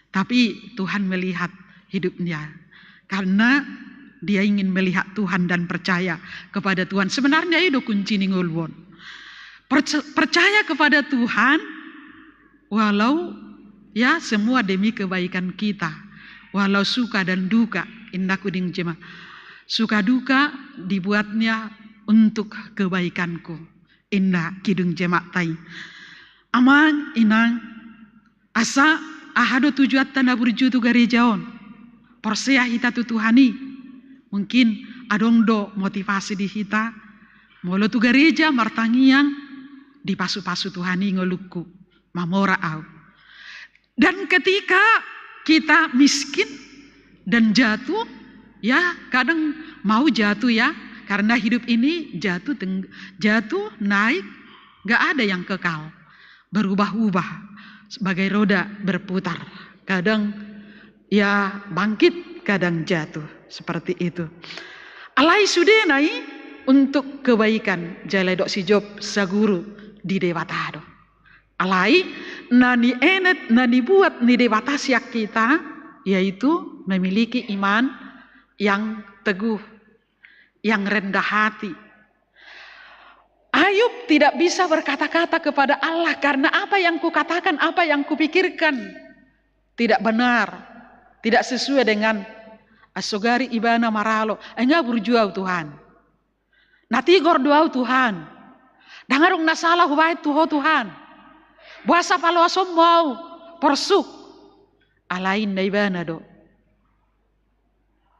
Tapi Tuhan melihat hidupnya, karena dia ingin melihat Tuhan dan percaya kepada Tuhan. Sebenarnya itu kunci ningulwon. Percaya kepada Tuhan, walau ya semua demi kebaikan kita, walau suka dan duka. Indah kuding jema suka duka dibuatnya untuk kebaikanku. Indah kidung jema tai amang inang asa ahado tujuat tanda burju tu garejaon porsea hita tu Tuhani mungkin adong do motivasi di hita molo tu gareja martangiang di pasu-pasu Tuhani ngolukku mamora au. Dan ketika kita miskin dan jatuh, ya kadang mau jatuh ya, karena hidup ini jatuh naik, gak ada yang kekal, berubah-ubah sebagai roda berputar, kadang ya bangkit, kadang jatuh, seperti itu. Alai sudenai untuk kebaikan, jalai dok si Job saguru di dewatado. Alai nani enet nani buat ni dewata siak kita, yaitu memiliki iman yang teguh, yang rendah hati. Ayub tidak bisa berkata-kata kepada Allah karena apa yang kukatakan, apa yang kupikirkan tidak benar, tidak sesuai dengan asogari ibana maralo. Enggak berjuang Tuhan. Natigor doa Tuhan. Dangarong nasalah huwait Tuhan. Buasa paloasom mau persuk alain na ibana do.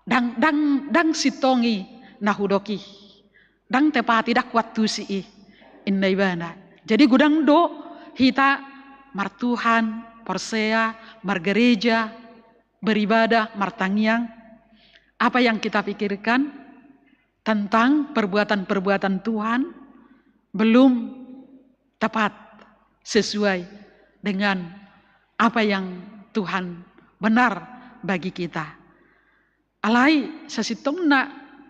Dang sitongi nahudoki. Dang tepati dak kuat tusi inna ibana. Jadi gudang do hita martuhan, persea, margereja, beribadah, martangiang. Apa yang kita pikirkan tentang perbuatan-perbuatan Tuhan belum tepat sesuai dengan apa yang Tuhan benar bagi kita. Alai sasitong na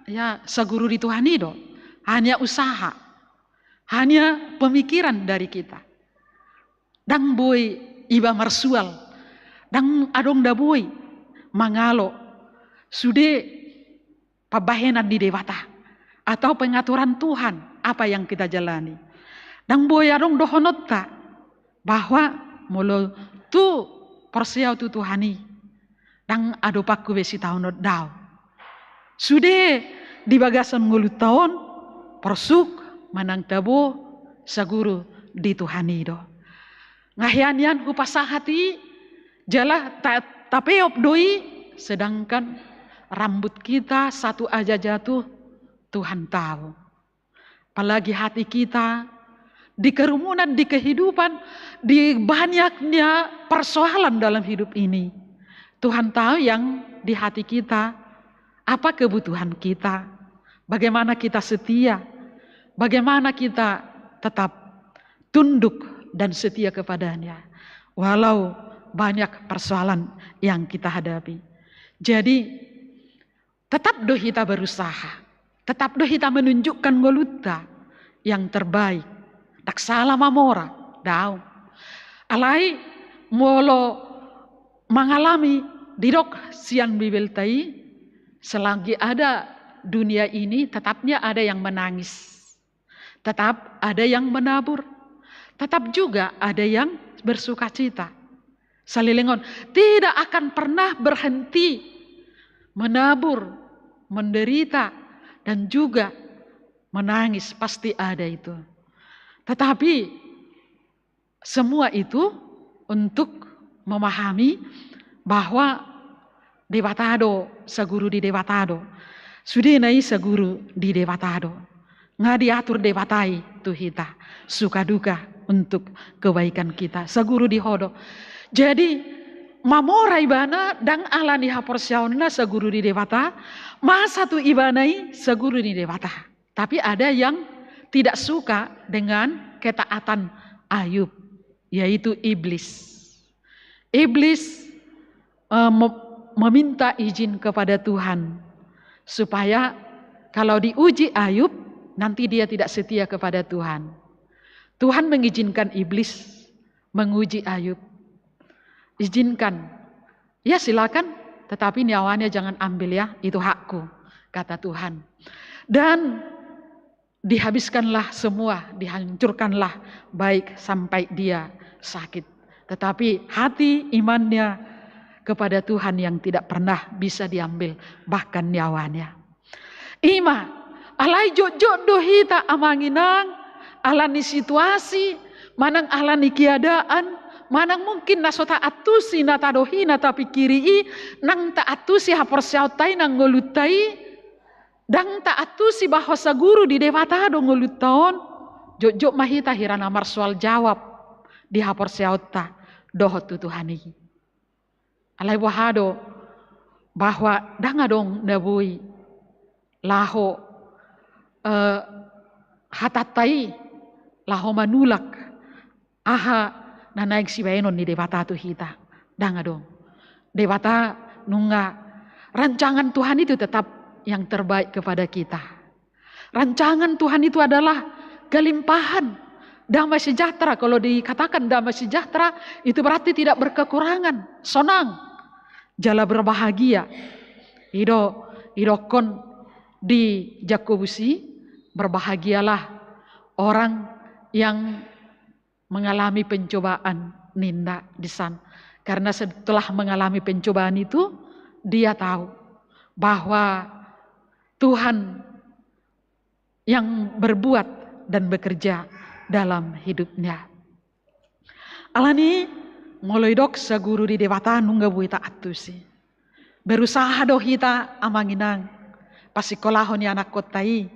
ya saguru di Tuhan itu hanya usaha, hanya pemikiran dari kita. Dang boy iba marsual, dang adong da boy mangalo, sude pabahenan di dewata atau pengaturan Tuhan apa yang kita jalani. Dang boy adong dohonota bahwa molo tu persiau tu Tuhani dang ado pakku besi tahun daw. Sude di bagasan ngulu tahun persuk manang tabo saguru di Tuhani do. Ngahianian hupasa hati jala tapeop doi, sedangkan rambut kita satu aja jatuh Tuhan tahu. Apalagi hati kita di kerumunan, di kehidupan, di banyaknya persoalan dalam hidup ini. Tuhan tahu yang di hati kita, apa kebutuhan kita, bagaimana kita setia, bagaimana kita tetap tunduk dan setia kepadanya. Walau banyak persoalan yang kita hadapi. Jadi tetap doh kita berusaha, tetap doh kita menunjukkan goluta yang terbaik. Tak salah mamora, daw. Alai molo mengalami didok sian bibel tai, selagi ada dunia ini tetapnya ada yang menangis. Tetap ada yang menabur. Tetap juga ada yang bersuka cita. Salilingon tidak akan pernah berhenti menabur, menderita, dan juga menangis. Pasti ada itu. Tetapi semua itu untuk memahami bahwa dewatado, saguru di dewatado. Sudah nai saguru di dewatado. Nggak diatur dewatai tuh hita. Suka duka untuk kebaikan kita. Saguru di hodo. Jadi mamora ibana dang alani haporsiauna saguru di dewata. Masa tuh ibanai saguru di dewata. Tapi ada yang tidak suka dengan ketaatan Ayub, yaitu iblis. Iblis meminta izin kepada Tuhan supaya kalau diuji Ayub nanti dia tidak setia kepada Tuhan. Tuhan mengizinkan iblis menguji Ayub. Izinkan, ya silakan, tetapi nyawanya jangan ambil ya, itu hakku, kata Tuhan. Dan dihabiskanlah semua, dihancurkanlah baik sampai dia sakit. Tetapi hati imannya kepada Tuhan yang tidak pernah bisa diambil, bahkan nyawanya. Ima, alai jok-jok dohita amanginang, alani situasi, manang alani keadaan, manang mungkin nasota atusi nata dohi nata pikiri, nang ta atusi haporsiautai nang ngolutai, dang ta atusi bahwa saguru di dewata do ngolutaon, jok-jok mahita hirana marsual jawab di haporsiauta dohot tutuhani. Alai wahado bahwa dang adong nabui laho hatatai laho manulak aha nanaik si baenon di dewata tu hita dang adong dewata nunga rancangan Tuhan itu tetap yang terbaik kepada kita. Rancangan Tuhan itu adalah kelimpahan, Damai sejahtera, kalau dikatakan damai sejahtera itu berarti tidak berkekurangan, senang, jala berbahagia. Idokon di Jakobusi, berbahagialah orang yang mengalami pencobaan ninda di sana. Karena setelah mengalami pencobaan itu, dia tahu bahwa Tuhan yang berbuat dan bekerja dalam hidupnya. Alani mulai dok saguru di dewata nungga buita atusi. Berusaha doh hita amanginang. Pasikolahon ya anak kotai.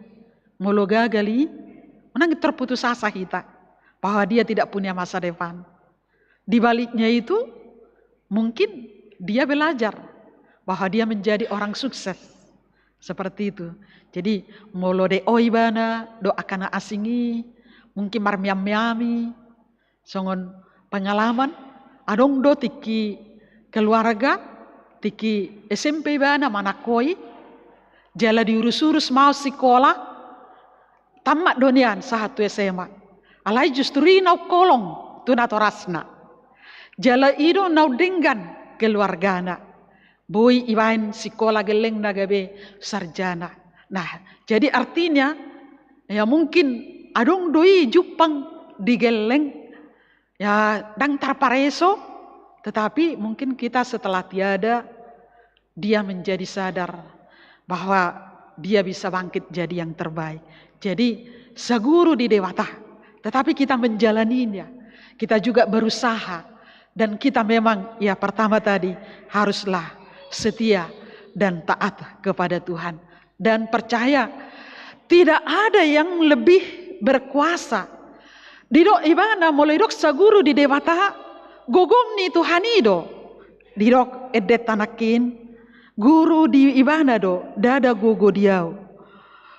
Mulu gagali. Menang terputus asa hita. Bahwa dia tidak punya masa depan. Di baliknya itu mungkin dia belajar. Bahwa dia menjadi orang sukses. Seperti itu. Jadi mulu de oibana do akana asingi. Mungkin marmiam-miami, songon pengalaman, adong do tiki keluarga, tiki SMP bana manakoi, jala diurus-urus mau sekolah, tamat donian satu SMA. Alai justru inau kolong tunatorasna. Jala ido nau denggan keluargana. Boy ibain sekolah geleng nagabe sarjana. Nah, jadi artinya ya mungkin adong doi jupang digeleng ya dang tarpareso, tetapi mungkin kita setelah tiada dia menjadi sadar bahwa dia bisa bangkit jadi yang terbaik. Jadi saguru di dewata, tetapi kita menjalaninya, kita juga berusaha dan kita memang ya pertama tadi haruslah setia dan taat kepada Tuhan dan percaya tidak ada yang lebih berkuasa. Didok ibana mulai dok saguru di dewata gogom ni Tuhanido. Didok edet tanakin guru di ibana do dada gogo diau.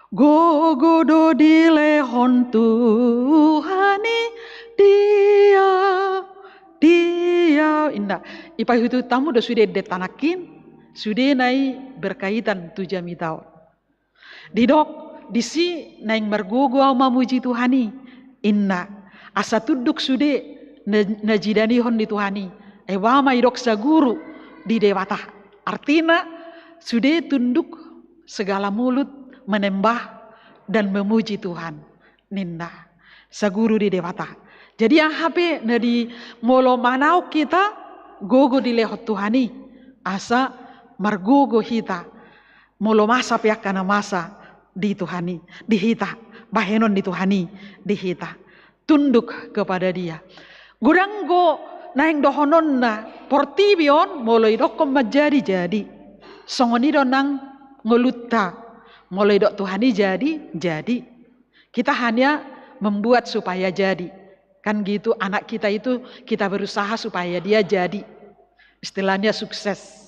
Gogo do di lehon Tuhani dia indah. Ipa itu tamu do sudah edet tanakin sudah naik berkaitan 7 tahun. Didok disi naing mergogo au mamuji Tuhani inna asa tuduk sude najidani hon di Tuhani wama idok saguru di dewata artina sude tunduk segala mulut menembah dan memuji Tuhan ninna saguru di dewata. Jadi yang HP nadi molo manau kita gogo di lehot Tuhani asa margogo hita molo masa piakana masa di Tuhani, dihita, bahenon di Tuhani, dihita, tunduk kepada dia. Guranggo naing dohonon na portibion mulai dokom menjadi, songonido nang ngelutta, mulai dok Tuhani jadi. Kita hanya membuat supaya jadi, kan gitu anak kita itu kita berusaha supaya dia jadi, istilahnya sukses.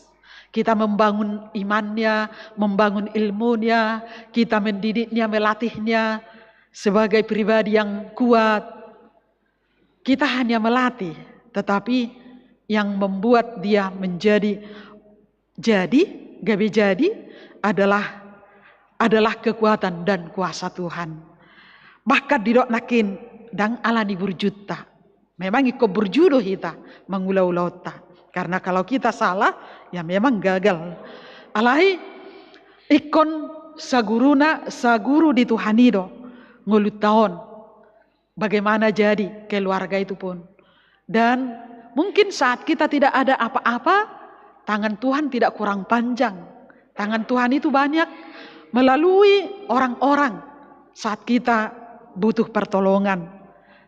Kita membangun imannya, membangun ilmunya, kita mendidiknya, melatihnya sebagai pribadi yang kuat. Kita hanya melatih, tetapi yang membuat dia menjadi gabe jadi adalah kekuatan dan kuasa Tuhan. Bahkan didok nakin dang alani burjuta. Memang iko burjudo hita mengulau-ulau ta. Karena kalau kita salah, ya memang gagal. Alai ikon saguru di Tuhanido ngulut tahun. Bagaimana jadi keluarga itu pun. Dan mungkin saat kita tidak ada apa-apa, tangan Tuhan tidak kurang panjang. Tangan Tuhan itu banyak melalui orang-orang saat kita butuh pertolongan.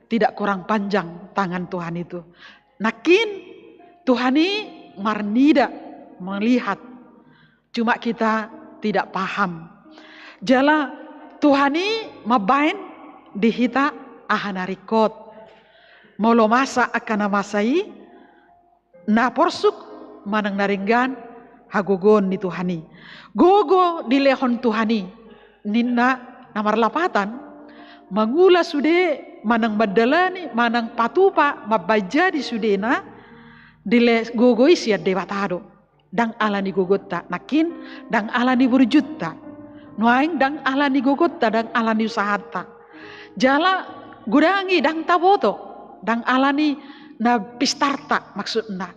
Tidak kurang panjang tangan Tuhan itu. Nakin Tuhani marnida melihat, cuma kita tidak paham. Jala Tuhani mabain dihita ahanarikot. Molo masa akan masai na porsuk manang naringgan hagogon ni Tuhani. Gogo di lehon Tuhani ninna namar lapatan mangula sude manang badalani manang patupa mabaja di sudena dile gogo isia dewatado dang alani gogotta nakin dang alani burjutta nuaing dang alani gogotta dang alani usahata jala gudangi dang taboto, dang alani na pistarta maksudna,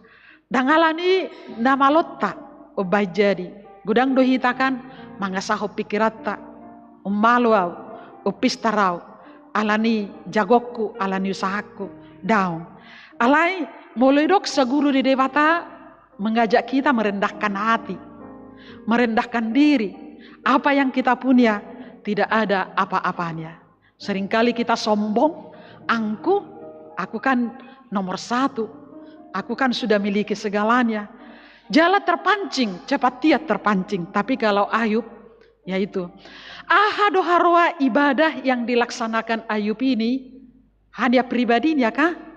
dang alani na malotta ubay jadi, gudang dohitakan mangasaho pikiratta, umaluaw, upistaraw, alani jagokku, alani usahaku, daun. Alai mulai dok sa guru di Dewata mengajak kita merendahkan hati, merendahkan diri. Apa yang kita punya tidak ada apa-apanya. Seringkali kita sombong, aku kan nomor 1, aku kan sudah miliki segalanya. Jala terpancing, cepat dia terpancing. Tapi kalau Ayub, yaitu doharwa ibadah yang dilaksanakan Ayub ini hanya pribadinya kah?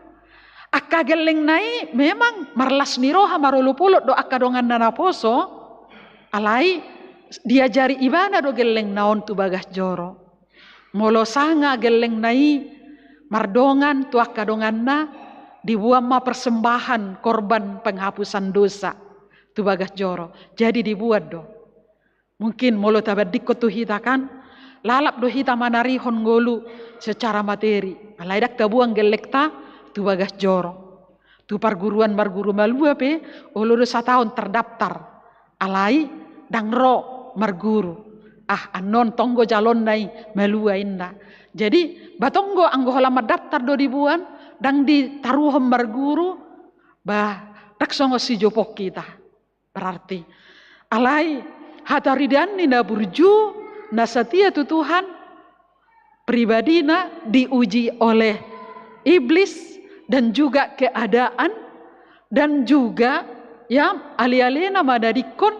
Akka geleng nai memang marlas niroha marulupulot do akka dongan nanaposo alai diajari ibadah do geleng naon tu bagas joro molo sanga geleng nai mardongan tu akka dongan na dibuat ma persembahan korban penghapusan dosa tu bagas joro jadi dibuat do mungkin molo tabadikko tu hita kan lalap do hita manarihon ngolu secara materi alai dak tabuang gelekta tu bagas joro tu perguruan marguru malua pe ulur 1 tahun terdaftar alai dang ro marguru anon tonggo jalon nai malua inda jadi batonggo anggo halamat daftar do dibuan dang ditaruhom marguru tak songo si jopok kita berarti alai hataridan nina burju na setia tu Tuhan pribadina diuji oleh iblis dan juga keadaan dan juga ya ali-alina madadikon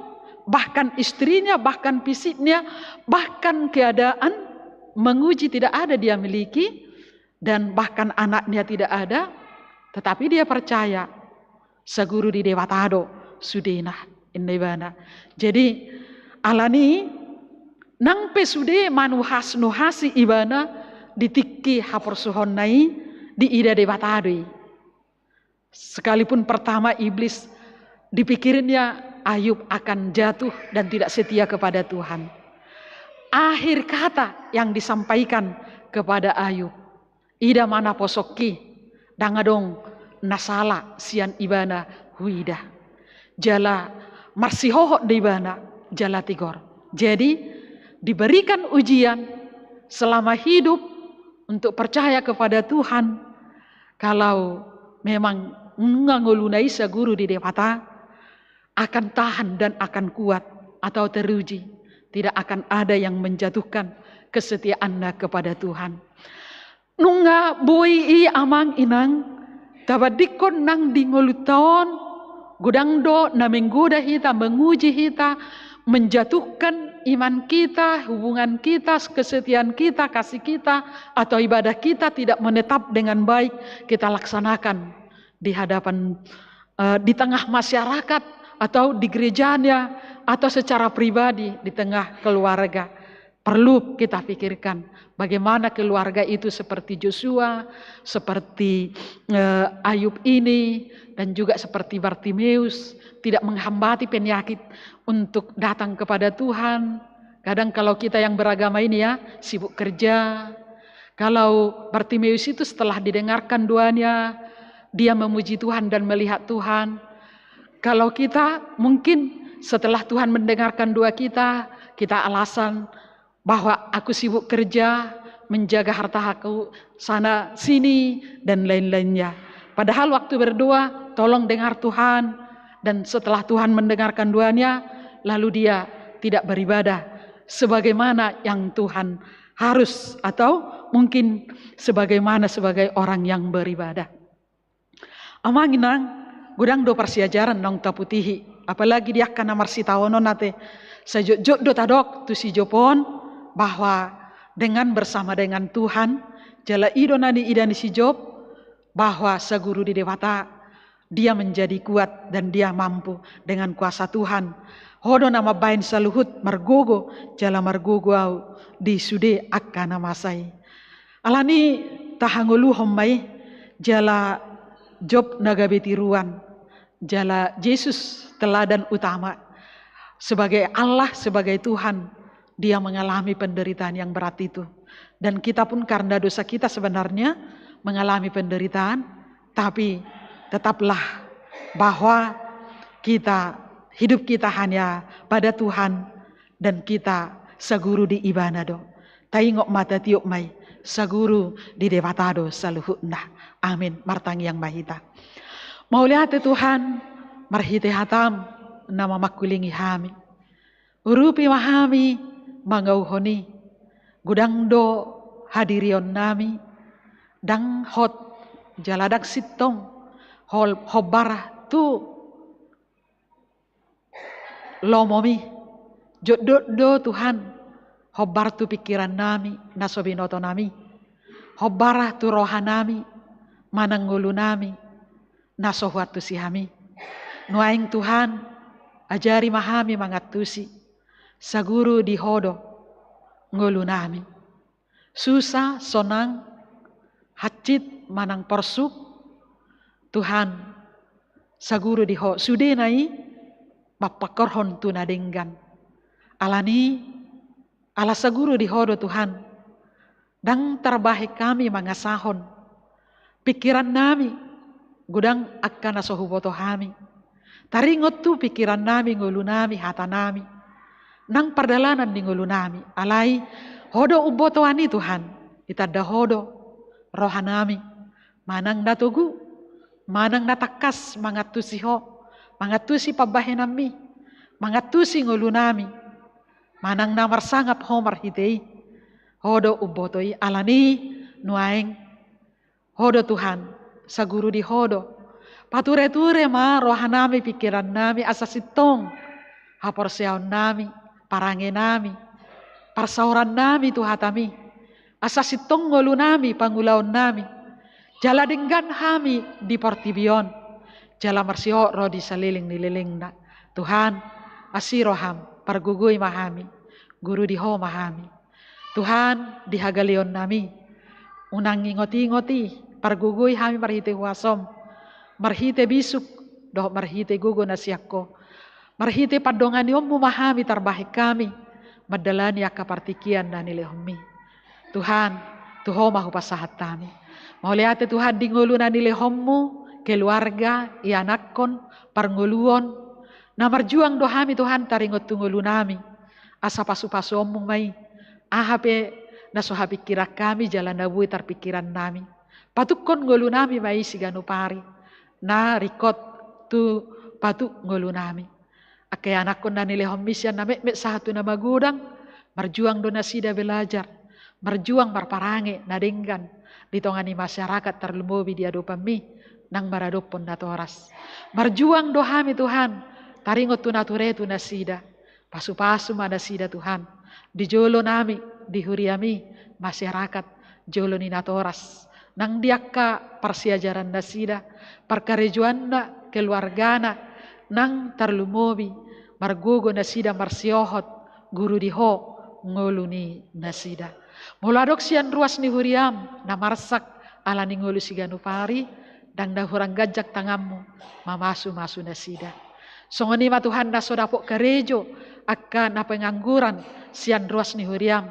bahkan istrinya bahkan fisiknya bahkan keadaan menguji tidak ada dia miliki dan bahkan anaknya tidak ada tetapi dia percaya saguru di Dewatado sudena indebana jadi alani nang pesude manuhas nuhasi ibana ditikki haporsuhon nai di ida Dewatadoi. Sekalipun pertama iblis dipikirinnya Ayub akan jatuh dan tidak setia kepada Tuhan. Akhir kata yang disampaikan kepada Ayub, ida mana posoki, dangadong nasala sian ibana huida. Jala marsihoho di ibana jala tigor. Jadi diberikan ujian selama hidup untuk percaya kepada Tuhan. Kalau memang ngangolunai saguru di Dewata akan tahan dan akan kuat atau teruji. Tidak akan ada yang menjatuhkan kesetiaannya kepada Tuhan. Nunga boi amang inang tabadikon nang dingoluton gudangdo na menggoda hita menguji hita menjatuhkan iman kita, hubungan kita, kesetiaan kita, kasih kita, atau ibadah kita tidak menetap dengan baik, kita laksanakan di hadapan, di tengah masyarakat, atau di gerejanya, atau secara pribadi, di tengah keluarga. Perlu kita pikirkan bagaimana keluarga itu seperti Joshua, seperti Ayub ini, dan juga seperti Bartimeus, tidak menghambati penyakit untuk datang kepada Tuhan. Kadang kalau kita yang beragama ini ya, sibuk kerja. Kalau Bartimeus itu setelah didengarkan doanya, dia memuji Tuhan dan melihat Tuhan. Kalau kita mungkin setelah Tuhan mendengarkan doa kita, kita alasan bahwa aku sibuk kerja, menjaga harta aku sana sini dan lain-lainnya. Padahal waktu berdoa, tolong dengar Tuhan. Dan setelah Tuhan mendengarkan doanya, lalu dia tidak beribadah sebagaimana yang Tuhan harus, atau mungkin sebagaimana sebagai orang yang beribadah. Amanginang gudang do persiajaran nong taputihi, apalagi dia akan namar si tawono nate sajok do tadok tu si jopon bahwa dengan bersama dengan Tuhan jala ido nadi idani si job bahwa saguru di Dewata dia menjadi kuat dan dia mampu dengan kuasa Tuhan. Hodo nama bain saluhut margogo jala margogo au di sude akka nama sai. Alani tahangulu hommai jala job nagabeti ruan. Jala Yesus teladan utama sebagai Allah, sebagai Tuhan dia mengalami penderitaan yang berat itu. Dan kita pun karena dosa kita sebenarnya mengalami penderitaan, tapi tetaplah bahwa hidup kita hanya pada Tuhan, dan kita saguru di ibanado. Taingok mata tiup mai, saguru di devatado saluhutna. Amin. Martang yang mahita. Mauliate Tuhan, marhite hatam, nama makulingi hami. Urupi mahami, mangauhoni, gudang do hadirion nami, dang hot jaladak sitong, hobarah tu lomomi, jodoh Tuhan, hobar tu pikiran nami, nasobinoto nami, hobarah tu rohanami, mananggulu nami, nasohuat tu sihami. Nuaing Tuhan, ajari mahami mangatusi, saguru di hodo, ngulu nami. Susah, sonang, hacit, manang persuk, Tuhan, saguru di ho, sudenai, mapakorhon tu nadenggan. Alani, ala saguru di hodo Tuhan, dang terbaik kami mangasahon, pikiran nami, gudang akan nasohuboto kami. Taringot tu pikiran nami, ngulu nami, hata nami, nang perdalanan di ngulu nami, alai, hodo uboto ani Tuhan, itada hodo, rohanami, manang datugu, manang natakas, mangatusi ho, mangatusi pabahenami, mangatusi ngulu nami, manang namar sangap homar hitei, hodo ubotoi, alani, nuaeng, hodo Tuhan, saguru di hodo, pature-ture ma rohanami pikiran nami asasitong, haporseon nami, parange nami, parsauran nami tuhatami, asasitong ngulu nami, pangulaon nami, jala denggan hami di portibion, jala marsio rodi saliling nililing na. Tuhan, asiroham, pargugui mahami, guru diho mahami. Tuhan, dihagalion nami, unang ingoti-ingoti, pargugui hami marhite huasom, marhite bisuk, doh marhite gugo nasiakko, marhite padongan yommu mahami tarbahik kami, madalani akapartikian na nilehumi. Tuhan, tuho mahu pasahat kami. Mauliate Tuhan di ngulu na nilehommu, keluarga, ianakkon, parnguluon, na marjuang dohami Tuhan taringot tungulu nami, asa pasu-pasu ommu mai, ahape nasohapi kira kami jalan dabui tarpikiran nami. Patukon ngulu nami mai siganu pari, na rikot tu patuk ngulu nami. Ake anakkon na nilehommisyan na mek sahatu na magudang, marjuang do nasida belajar, marjuang marparange nadenggan, ditongani masyarakat terlumobi di adopami, nang maradopon natoras. Marjuang dohami Tuhan, taringot tu naturetu nasida, pasu-pasu manasida Tuhan, di jolo nami, di huriami, masyarakat, jolo ni natoras, nang diakka persiajaran nasida, perkarejuanna, keluargana, nang terlumobi, margogo nasida marsiohot, guru diho, ngoluni nasida. Muladok sian ruas ni huriam, na marsak, ala ni ngolu siganu pari, dang dahurang gajak tangammu, mamasu-masu nasida. Songoni ma Tuhan na sodapok karejo, akka na pengangguran, sian ruas ni huriam,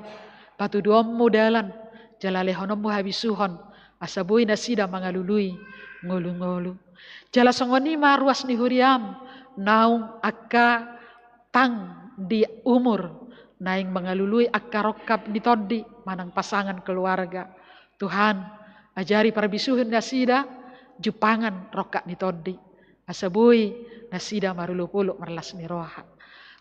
patu duommu dalan, jalalehonommu habisuhon, asabui nasida mangalului, ngolu-ngolu. Jala songoni ma ruas ni huriam, naung akka tang di umur, naing mangalului akka rokap ditodi, manang pasangan keluarga. Tuhan, ajari parbisuhun nasida, jupangan rokak ditodi. Asabui nasida marulupuluk marlas ni roha.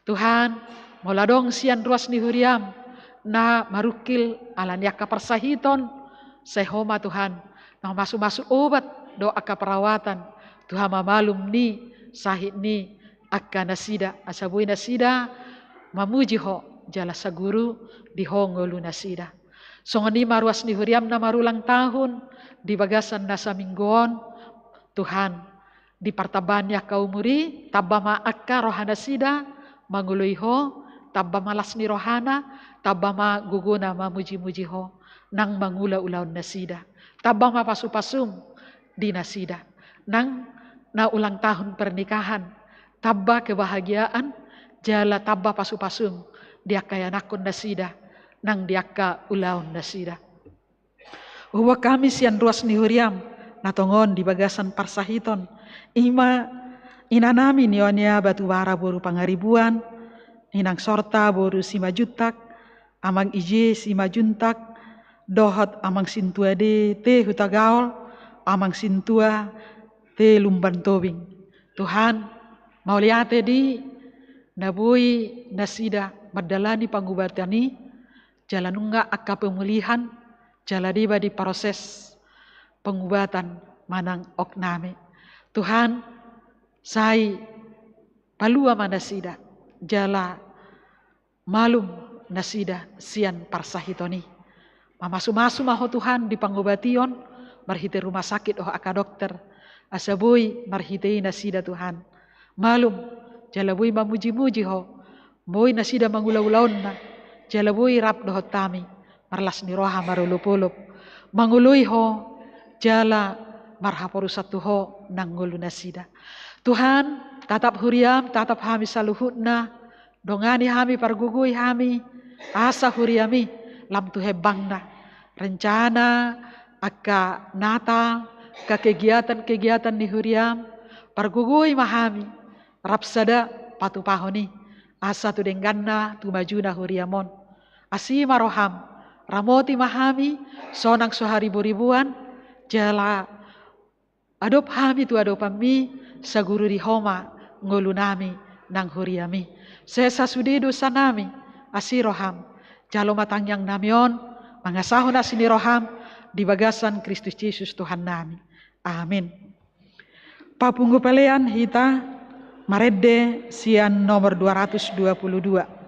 Tuhan, moladong sian ruas ni huriam, na marukil alan yaka persahiton, sehoma Tuhan, na masuk-masuk obat, doa ka perawatan, Tuhan mamalum ni, sahid ni, akka nasida, asabui nasida, mamuji ho, jala saguru, diho ngolu nasida. Songoni maruas ni huriam na marulang tahun, di bagasan nasa mingguon, Tuhan, di partabanya kaumuri, tabama akka rohana sida, mangului ho, tabama las ni rohana, tabama guguna mamuji-muji ho, nang mangula-ulaun nasida, tabama pasu-pasum di nasida, nang na ulang tahun pernikahan, tabba kebahagiaan, jala tabba pasu-pasum, diaka yanakon nasida nang diaka ulaon nasida. Uwa kami sian ruas ni huriam natongon di bagasan parsahiton ima inanami nionia batu bara boru pangaribuan inang sorta boru simajutak amang ije simajuntak dohot amang sintua de te hutagaol amang sintua te lumban tobing. Tuhan mau liate di nabui nasida madalani pangubatani jalanunga akka pemulihan jaladiba di proses pengobatan manang okname. Tuhan sai palua manasida jala malum nasida sian parsahitoni. Mamasu-masu maho Tuhan di pangobation marhite rumah sakit oh aka dokter asabui marhitei nasida Tuhan. Malum jalabui mamuji-muji ho boy nasida mangula-ulaonna jalabui rap dohot tami marlas ni roha marulupulup mangului ho jala marhaporu satu ho nanggulu nasida. Tuhan tatap huriam tatap hami saluhutna dongani hami pargugui hami asa huriami lam tuhe bangna rencana aka Natal ka kegiatan-kegiatan ni huriam pargugui mahami rapsada patu pahoni asa tu dengganna tu majuna huriamon asima roham ramoti mahami sonang sohari ribuan jala adop hami tu adopami saguru di homa ngolunami nang huriami sesa sudidu sanami asiroham jalo matang yang namion mangasahon asini roham di bagasan Kristus Yesus Tuhan nami. Amin. Papunggu pelean hita Maredde sian nomor 222.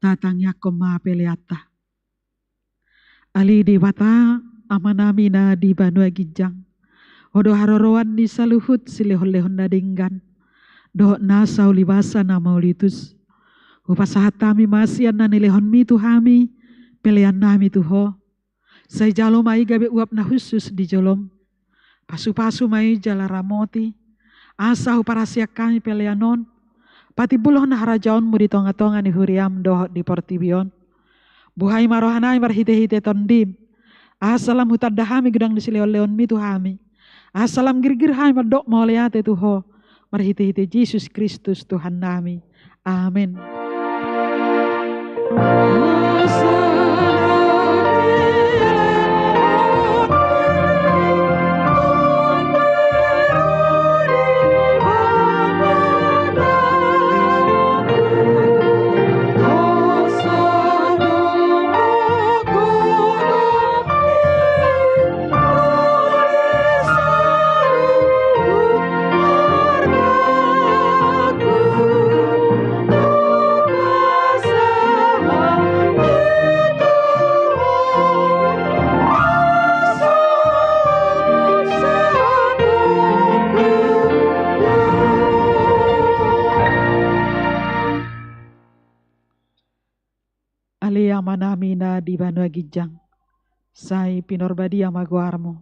tatangnya koma peleata. Ali dewata amanamina di Banua Gijang. Odo haroroan di saluhut silehon-lehon nadinggan. Doh na saulibasa na maulitus. Upasahatami masian na nilehon mi tuhami. Pelean nami tuho. Say jalo mai gabe uap na khusus di jolom. Pasu-pasu mai jala ramoti. Asa uparasia kami peleanon. Pati buloh na harajaon mu di tonga-tonga ni huriam doh di portibion. Buhai marohanai marhite-hite tondim. Asalam hutadahami gudang di sileon-leon mi tuhami. Asalam girgir hai madok mauleate tuho. Marhite-hite Yesus Kristus Tuhan nami. Amin. Manamina di Banua Gijang, sai pinorbadi amaguarmu,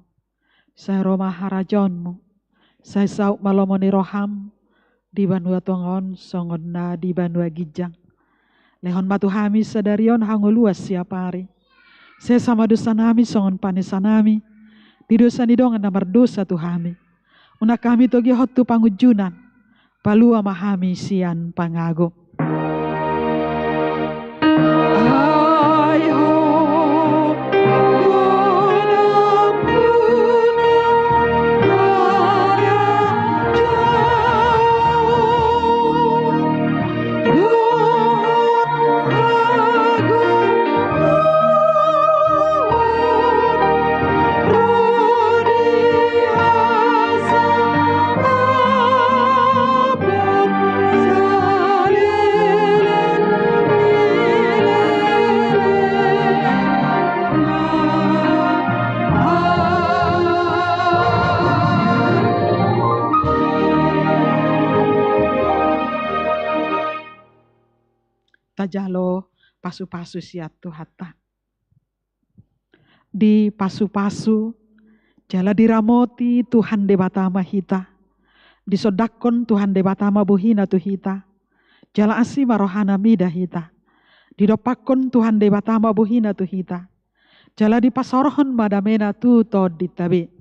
sai Roma harajonmu, sai sauk malomoni roham di Banua Tongon songon na di Banua Gijang. Lehon matu hami sadarion hango luas siapari. Se sama dosa nami songon panesanami, di dosa ni dongan namar dosa tuhami. Una kami togi hotu pangujunan, palua mahami sian pangago. Tajalo pasu-pasu siatu hatta. Di pasu-pasu jala diramoti Tuhan debatama hita. Disodakon Tuhan debatama buhina tu hita. Jala asima rohana mida hita. Didopakon Tuhan debatama buhina tu hita. Jala dipasorohon madamena tu to ditabe.